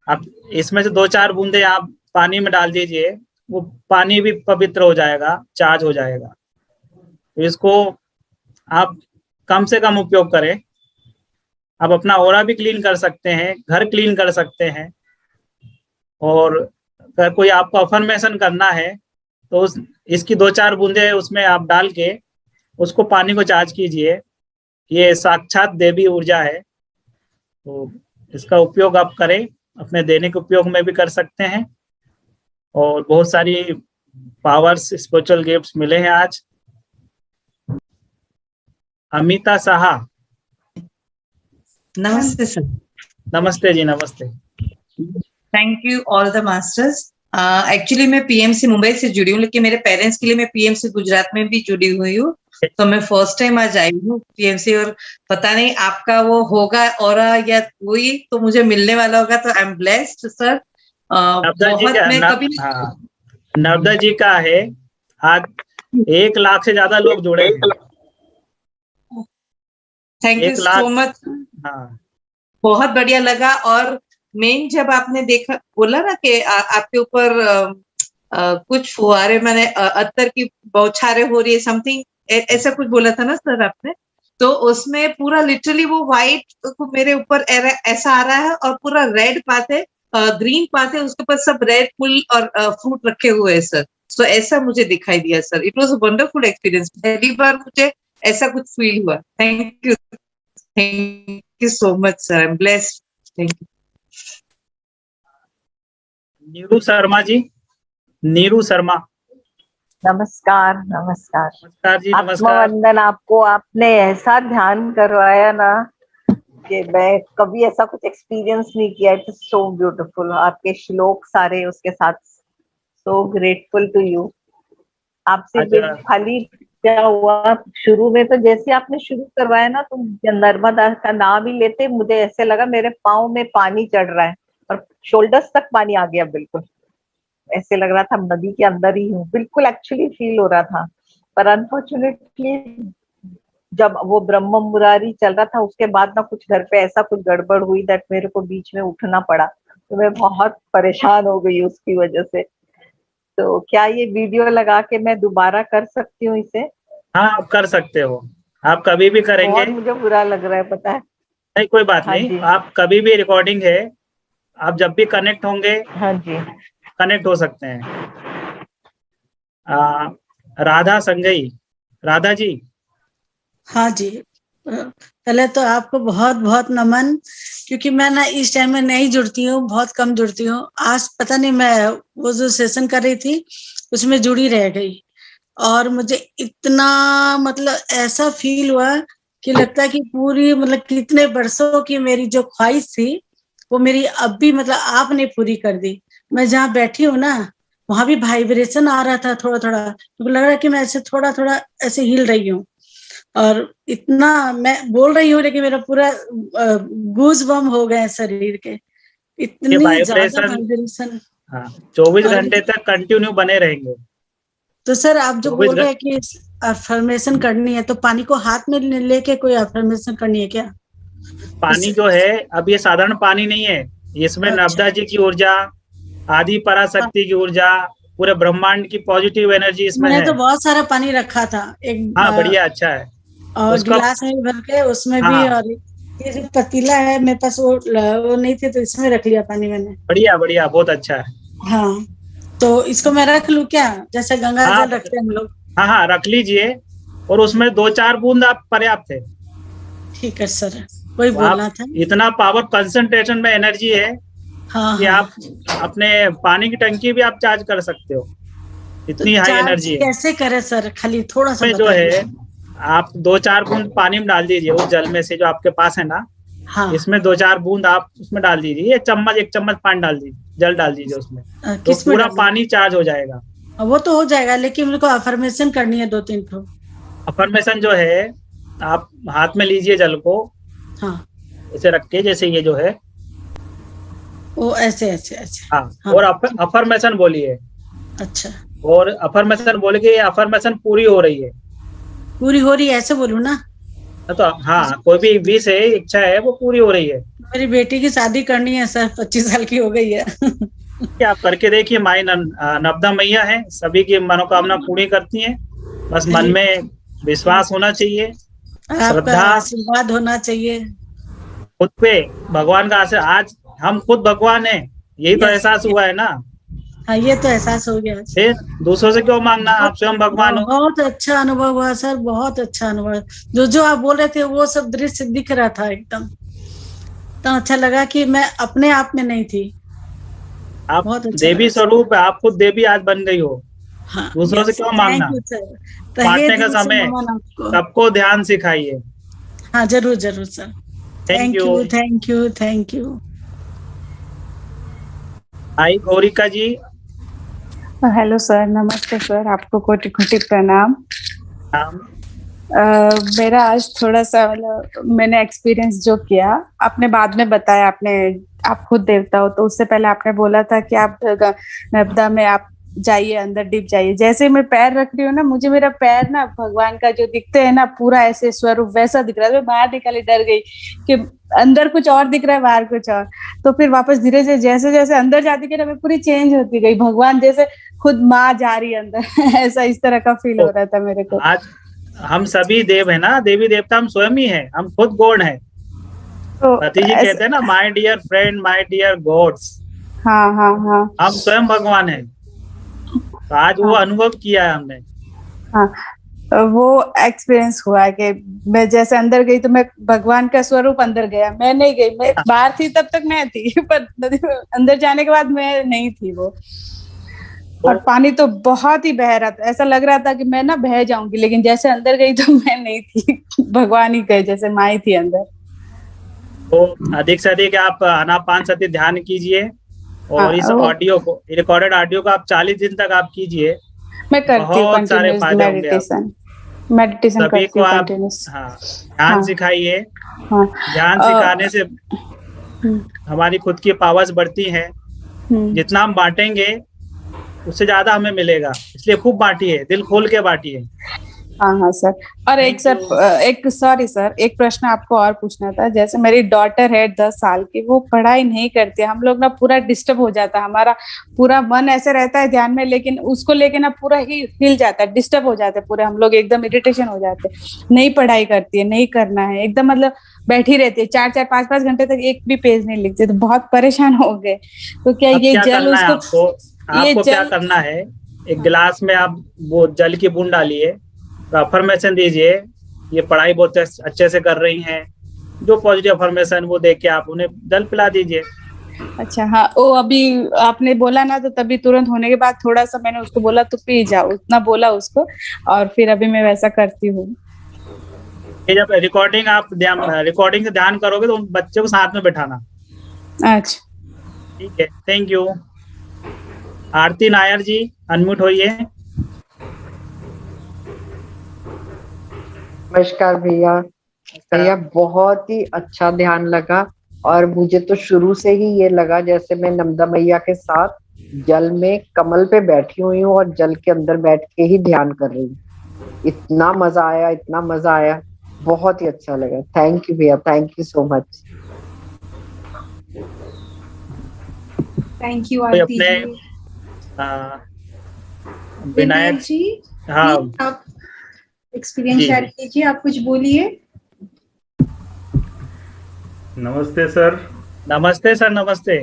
आप इसमें से 2-4 बूंदे आप पानी में डाल दीजिए, वो पानी भी पवित्र हो जाएगा, चार्ज हो जाएगा। तो इसको आप कम से कम उपयोग करें। आप अपना ऑरा भी क्लीन कर सकते हैं, घर क्लीन कर सकते हैं। और अगर कोई आपको अफर्मेशन करना है तो इसकी 2-4 बूंदे उसमें आप डाल के उसको पानी को चार्ज कीजिए। ये साक्षात देवी ऊर्जा है, तो इसका उपयोग आप करें, अपने दैनिक उपयोग में भी कर सकते हैं। और बहुत सारी पावर्स, स्पिरिचुअल गिफ्ट्स मिले हैं आज। अमिता साहा, नमस्ते सर। नमस्ते जी, नमस्ते। Thank you all the masters. Actually मैं पीएमसी मुंबई से जुड़ी हूँ, लेकिन मेरे पेरेंट्स के लिए मैं पीएमसी गुजरात में भी जुड़ी हुई हूँ। तो मैं फर्स्ट टाइम आज आई हूँ पीएमसी, और पता नहीं आपका वो होगा और या वही तो मुझे मिलने वाला होगा, तो आई एम ब्लेस्ड सर। बहुत मैं कभी नर्मदा जी का है आज 1 लाख से ज्यादा लोग जुड़े हैं। Thank you so much. हाँ, बहुत बढ़िया लगा। और मेन जब आपने देखा बोला ना कि आपके ऊपर कुछ फुहारे मैंने अत्तर की बौछारें हो रही है, समथिंग ऐसा कुछ बोला था ना सर आपने, तो उसमें पूरा लिटरली वो व्हाइट मेरे ऊपर ऐसा आ रहा है, और पूरा रेड पात है, ग्रीन पात है, उसके ऊपर सब रेड फुल और फ्रूट रखे हुए हैं सर। तो ऐसा मुझे दिखाई दिया sir. It was a wonderful experience. पहली बार मुझे ऐसा कुछ फील हुआ। Thank you so much sir. I am blessed. Thank you. Neeru Sharma ji, Neeru Sharma. नमस्कार। नमस्कार। नमस्कार जी, नमस्कार। आत्मवंदन आपको। आपने ऐसा ध्यान करवाया ना कि मैं कभी ऐसा कुछ एक्सपीरियंस नहीं किया। It is so beautiful. आपके श्लोक सारे उसके साथ, सो ग्रेटफुल टू यू। आपसे खाली क्या हुआ शुरू में, तो जैसे आपने शुरू करवाया ना, तो नर्मदा का नाम ही लेते मुझे ऐसे लगा मेरे पाँव में पानी चढ़ रहा है और शोल्डर्स तक पानी आ गया। बिल्कुल ऐसे लग रहा था नदी के अंदर ही हूँ, बिल्कुल एक्चुअली फील हो रहा था। पर अनफॉर्चुनेटली जब वो ब्रह्म मुरारी चल रहा था, उसके बाद ना कुछ घर पे ऐसा कुछ गड़बड़ हुई दैट मेरे को बीच में उठना पड़ा, तो मैं बहुत परेशान हो गई उसकी वजह से। तो क्या ये वीडियो लगा के मैं दोबारा कर सकती हूँ इसे? हाँ, आप कर सकते हो, आप कभी भी करेंगे। बहुत मुझे बुरा लग रहा है, पता है। नहीं, कोई बात नहीं, आप कभी भी, रिकॉर्डिंग है, आप जब भी कनेक्ट होंगे, हाँ जी, कनेक्ट हो सकते हैं। राधा संगई, राधा जी। हाँ जी, पहले तो आपको बहुत बहुत नमन, क्योंकि मैं ना इस टाइम में नहीं जुड़ती हूँ, बहुत कम जुड़ती हूँ। आज पता नहीं मैं वो जो सेशन कर रही थी उसमें जुड़ी रह गई, और मुझे इतना मतलब ऐसा फील हुआ कि लगता है कि पूरी मतलब कितने वर्षों की मेरी जो ख्वाहिश थी वो मेरी अब भी मतलब आपने पूरी कर दी। मैं जहाँ बैठी हूँ ना, वहां भी वाइब्रेशन आ रहा था थोड़ा थोड़ा, तो लग रहा है कि मैं ऐसे थोड़ा थोड़ा ऐसे हिल रही हूँ। और इतना मैं बोल रही हूँ लेकिन मेरा पूरा गूज बम हो गए शरीर के, इतनी ज्यादा वाइब्रेशन। 24 घंटे तक कंटिन्यू बने रहेंगे। तो सर आप जो बोल रहे हैं कि अफर्मेशन करनी है, तो पानी को हाथ में लेके कोई अफर्मेशन करनी है क्या? पानी जो है, अब ये साधारण पानी नहीं है, इसमें नर्मदा जी की ऊर्जा, आदि पराशक्ति की ऊर्जा, पूरे ब्रह्मांड की पॉजिटिव एनर्जी इसमें है। मैंने तो बहुत सारा पानी रखा था एक। हाँ, बढ़िया, अच्छा है। और गिलास में भर के उसमें भी। और ये जो पतीला है मेरे पास वो नहीं थे, तो इसमें रख लिया पानी मैंने। बढ़िया बढ़िया, बहुत अच्छा है। हाँ, तो इसको मैं रख लूं क्या, जैसे गंगा जल रखते हैं हम लोग? हाँ हाँ, रख लीजिए, और उसमें 2-4 बूंद आप पर्याप्त है। ठीक है सर, वही बोलना था। इतना पावर कंसंट्रेशन में एनर्जी है कि आप अपने पानी की टंकी भी आप चार्ज कर सकते हो, इतनी हाई एनर्जी है। कैसे करें सर, खाली थोड़ा सा जो है, आप 2-4 बूंद पानी में डाल दीजिए, उस जल में से जो आपके पास है ना। हाँ। इसमें 2-4 बूंद आप उसमें डाल दीजिए, एक चम्मच पानी डाल दीजिए, जल डाल दीजिए उसमें, तो पूरा पानी चार्ज हो जाएगा। वो तो हो जाएगा, लेकिन मेरे को अफर्मेशन करनी है 2-3 ठो। अफर्मेशन जो है, आप हाथ में लीजिए जल को। हाँ, ऐसे रख के, जैसे ये जो है वो ऐसे ऐसे ऐसे। हाँ, हाँ। और अफर्मेशन बोलिए। अच्छा, और अफर्मेशन बोल के अफर्मेशन पूरी हो रही है, पूरी हो रही है, ऐसे बोलूं ना? तो हाँ, कोई भी विश है, इच्छा है, वो पूरी हो रही है। मेरी बेटी की शादी करनी है सर, 25 साल की हो गई है। आप करके देखिए, माई नर्मदा मैया है, सभी की मनोकामना पूरी करती हैं। बस मन में विश्वास होना चाहिए, श्रद्धा, आशीर्वाद होना चाहिए। खुद पे भगवान का आशीर्वाद, आज हम खुद भगवान हैं, यही तो Yes, एहसास हुआ है ना। हाँ, ये तो एहसास हो गया। फिर दूसरों से क्यों मांगना, आप स्वयं भगवान हो। बहुत अच्छा अनुभव हुआ सर, बहुत अच्छा अनुभव। जो जो आप बोल रहे थे वो सब दृश्य दिख रहा था एकदम। तो अच्छा लगा कि मैं अपने आप में नहीं थी। आप बहुत अच्छा देवी लगा। स्वरूप है, आप खुद देवी आज बन गई हो, हाँ, दूसरों से yes, क्यों मांगना। thank you, sir। बांटने तहे का दिल से समय, नमन आपको। सबको ध्यान सिखाइए। हाँ, जरूर जरूर sir. Thank thank you. You, thank you, thank you. आई गौरिका जी। हेलो सर, नमस्ते सर, आपको कोटि कोटि प्रणाम। नाम मेरा आज थोड़ा सा मतलब मैंने एक्सपीरियंस जो किया, आपने बाद में बताया, आप खुद देवता हो, तो उससे पहले आपने बोला था कि आप नर्मदा में आप जाइए, अंदर डीप जाइए। जैसे मैं पैर रख रही हूँ ना, मुझे मेरा पैर ना भगवान का जो दिखते है ना, पूरा ऐसे स्वरूप वैसा दिख रहा है। मैं बाहर निकाली, डर गई कि अंदर कुछ और दिख रहा है, बाहर कुछ और। तो फिर वापस धीरे धीरे जैसे जैसे अंदर जाती गई ना, मैं पूरी चेंज होती गई, भगवान जैसे खुद माँ जा रही है अंदर ऐसा इस तरह का फील हो रहा था मेरे को। आज हम सभी देव है ना, देवी देवता हम स्वयं ही है, हम खुद गॉड है। तो पति जी कहते हैं ना, my dear friend, my dear gods. हाँ हाँ हाँ, हम स्वयं भगवान है। तो आज वो अनुभव किया है हमने। हाँ, वो एक्सपीरियंस हुआ है कि मैं जैसे अंदर गई तो मैं भगवान का स्वरूप अंदर गया, मैं नहीं गई, मैं बाहर थी तब तक मैं थी, पर अंदर जाने के बाद मैं नहीं थी वो। और पानी तो बहुत ही बह रहा था, ऐसा लग रहा था कि मैं ना बह जाऊंगी, लेकिन जैसे अंदर गई तो मैं नहीं थी, भगवान ही गए, जैसे माँ ही थी अंदर। तो अधिक से अधिक आप आनापानसति ध्यान कीजिए, और इस ऑडियो को, रिकॉर्डेड ऑडियो को आप 40 दिन तक आप कीजिए। मैं करती हूँ बहुत सारे कंटिन्यूस फायदे होंगे। मेडिटेशन सभी करती को हूँ आप कंटिन्यूस। ध्यान सिखाइए। ध्यान सिखाने से हमारी खुद की पावर्स बढ़ती हैं। जितना हम बांटेंगे उससे ज्यादा हमें मिलेगा, इसलिए खूब बांटिए, दिल खोल के बांटिए। हाँ हाँ सर। और एक सॉरी सर, एक प्रश्न आपको और पूछना था। जैसे मेरी डॉटर है 10 साल की, वो पढ़ाई नहीं करती, हम लोग ना पूरा डिस्टर्ब हो जाता है, हमारा पूरा मन ऐसे रहता है ध्यान में, लेकिन उसको लेके ना पूरा ही हिल जाता है, डिस्टर्ब हो जाते हैं पूरे हम लोग, एकदम इरिटेशन हो जाते हैं। नहीं पढ़ाई करती है, नहीं करना है, एकदम मतलब बैठी रहती है 4-4 5-5 घंटे तक एक भी पेज नहीं लिखती, तो बहुत परेशान हो गए। तो क्या ये जल उसको, आपको क्या करना है, एक गिलास में आप वो जल की बूंद डालिए, तो अफर्मेशन दीजिए, ये पढ़ाई बहुत अच्छे से कर रही हैं, जो पॉजिटिव अफर्मेशन वो दे के आप उन्हें जल पिला दीजिए। अच्छा हाँ, वो अभी आपने बोला ना, तो तभी तुरंत होने के बाद थोड़ा सा मैंने उसको बोला तो पी जाओ, उतना बोला उसको, और फिर अभी मैं वैसा करती हूँ। जब रिकॉर्डिंग आप रिकॉर्डिंग से ध्यान करोगे तो उन बच्चे को साथ में बैठाना। अच्छा ठीक है, thank you. Aarti Nair ji, unmute होइए। नमस्कार भैया। भैया बहुत ही अच्छा ध्यान लगा, और मुझे तो शुरू से ही ये लगा जैसे मैं नर्मदा मैया के साथ जल में कमल पे बैठी हुई हूँ और जल के अंदर बैठ के ही ध्यान कर रही हूँ। इतना मजा आया, इतना मजा आया, बहुत ही अच्छा लगा। थैंक यू भैया, thank you so much. Thank you Aarti ji. Vinayak ji, हाँ, आप एक्सपीरियंस शेयर कीजिए, आप कुछ बोलिए। नमस्ते सर। नमस्ते सर, नमस्ते।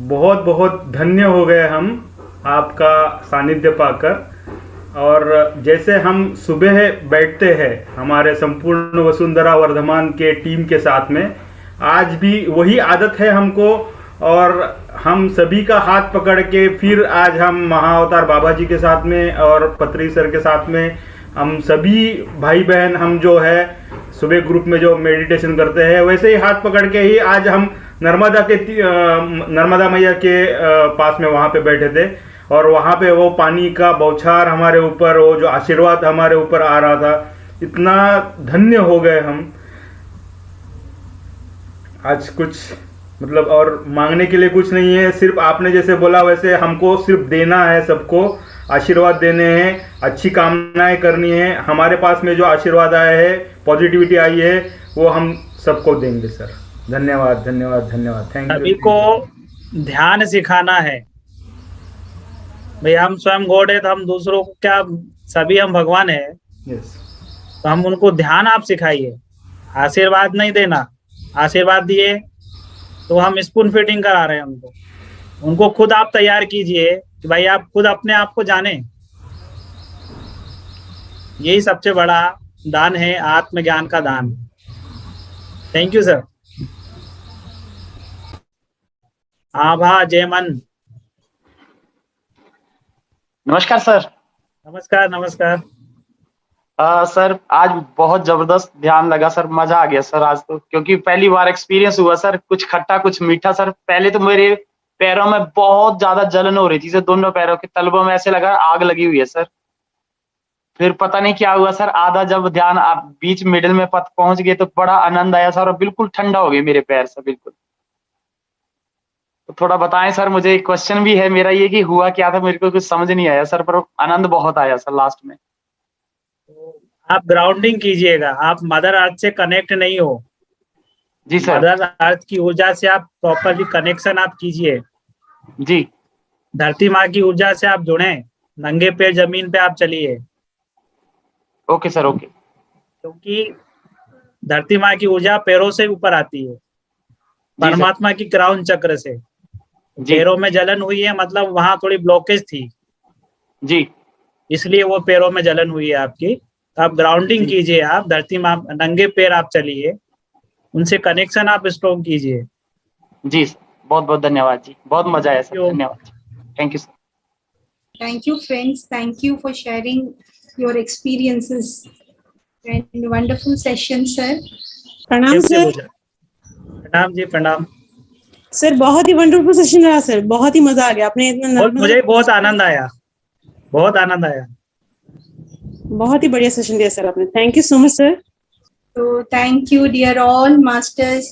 बहुत बहुत धन्य हो गए हम आपका सानिध्य पाकर। और जैसे हम सुबह बैठते हैं हमारे संपूर्ण वसुंधरा वर्धमान के टीम के साथ में, आज भी वही आदत है हमको, और हम सभी का हाथ पकड़ के फिर आज हम महाअवतार बाबा जी के साथ में और पत्री सर के साथ में हम सभी भाई बहन, हम जो है सुबह ग्रुप में जो मेडिटेशन करते हैं, वैसे ही हाथ पकड़ के ही आज हम नर्मदा मैया के पास में वहाँ पे बैठे थे, और वहाँ पे वो पानी का बौछार हमारे ऊपर, वो जो आशीर्वाद हमारे ऊपर आ रहा था, इतना धन्य हो गए हम। आज कुछ मतलब और मांगने के लिए कुछ नहीं है, सिर्फ आपने जैसे बोला वैसे हमको सिर्फ देना है, सबको आशीर्वाद देने हैं, अच्छी कामनाएं करनी है। हमारे पास में जो आशीर्वाद आए हैं, पॉजिटिविटी आई है, वो हम सबको देंगे सर। धन्यवाद धन्यवाद धन्यवाद, थैंक यू। सभी को ध्यान सिखाना है भैया, हम स्वयं गॉड है तो हम दूसरों को क्या, सभी हम भगवान है। यस। तो हम उनको ध्यान आप सिखाइए, आशीर्वाद नहीं देना। आशीर्वाद दिए, तो हम स्पून फीडिंग करा रहे हैं उनको खुद आप तैयार कीजिए कि भाई आप खुद अपने आप को जाने। यही सबसे बड़ा दान है, आत्मज्ञान का दान। Thank you sir. Abha Jayman. नमस्कार सर। नमस्कार नमस्कार। सर आज बहुत जबरदस्त ध्यान लगा सर, मजा आ गया सर आज तो, क्योंकि पहली बार एक्सपीरियंस हुआ सर, कुछ खट्टा कुछ मीठा सर। पहले तो मेरे पैरों में बहुत ज्यादा जलन हो रही थी सर, दोनों पैरों के तलबों में ऐसे लगा आग लगी हुई है सर। फिर पता नहीं क्या हुआ सर, आधा जब ध्यान आप बीच मिडिल में पहुंच गए तो बड़ा आनंद आया सर, और बिल्कुल ठंडा हो गए मेरे पैर सर, बिल्कुल। तो थोड़ा बताएं सर, मुझे एक क्वेश्चन भी है मेरा ये कि हुआ क्या था, मेरे को कुछ समझ नहीं आया सर, पर आनंद बहुत आया सर लास्ट में। आप ग्राउंडिंग कीजिएगा, आप मदर अर्थ से कनेक्ट नहीं हो। जी सर। मदर अर्थ की ऊर्जा से आप प्रॉपरली कनेक्शन आप कीजिए। जी। धरती माँ की ऊर्जा से आप जुड़े, नंगे पैर जमीन पे आप चलिए। Okay sir, okay. क्योंकि धरती माँ की ऊर्जा पैरों से ऊपर आती है, परमात्मा की क्राउन चक्र से। पैरों में जलन हुई है, मतलब वहां थोड़ी ब्लॉकेज थी जी, इसलिए वो पैरों में जलन हुई है आपकी। तो आप ग्राउंडिंग कीजिए, आप धरती माँ, नंगे पैर आप चलिए, उनसे कनेक्शन आप स्ट्रॉन्ग कीजिए। जी बहुत बहुत धन्यवाद जी, बहुत मजा आया सर, धन्यवाद। Thank you sir. Thank you, friends. Thank you for sharing your experiences. And wonderful session, sir. प्रणाम सर। प्रणाम जी, प्रणाम सर। बहुत ही वंडरफुल सेशन रहा सर, बहुत ही मजा आ गया। आपने इतना मुझे बहुत आनंद आया, बहुत आनंद आया। बहुत ही बढ़िया सेशन दिया सर आपने। Thank you so much sir. So thank you, dear all masters.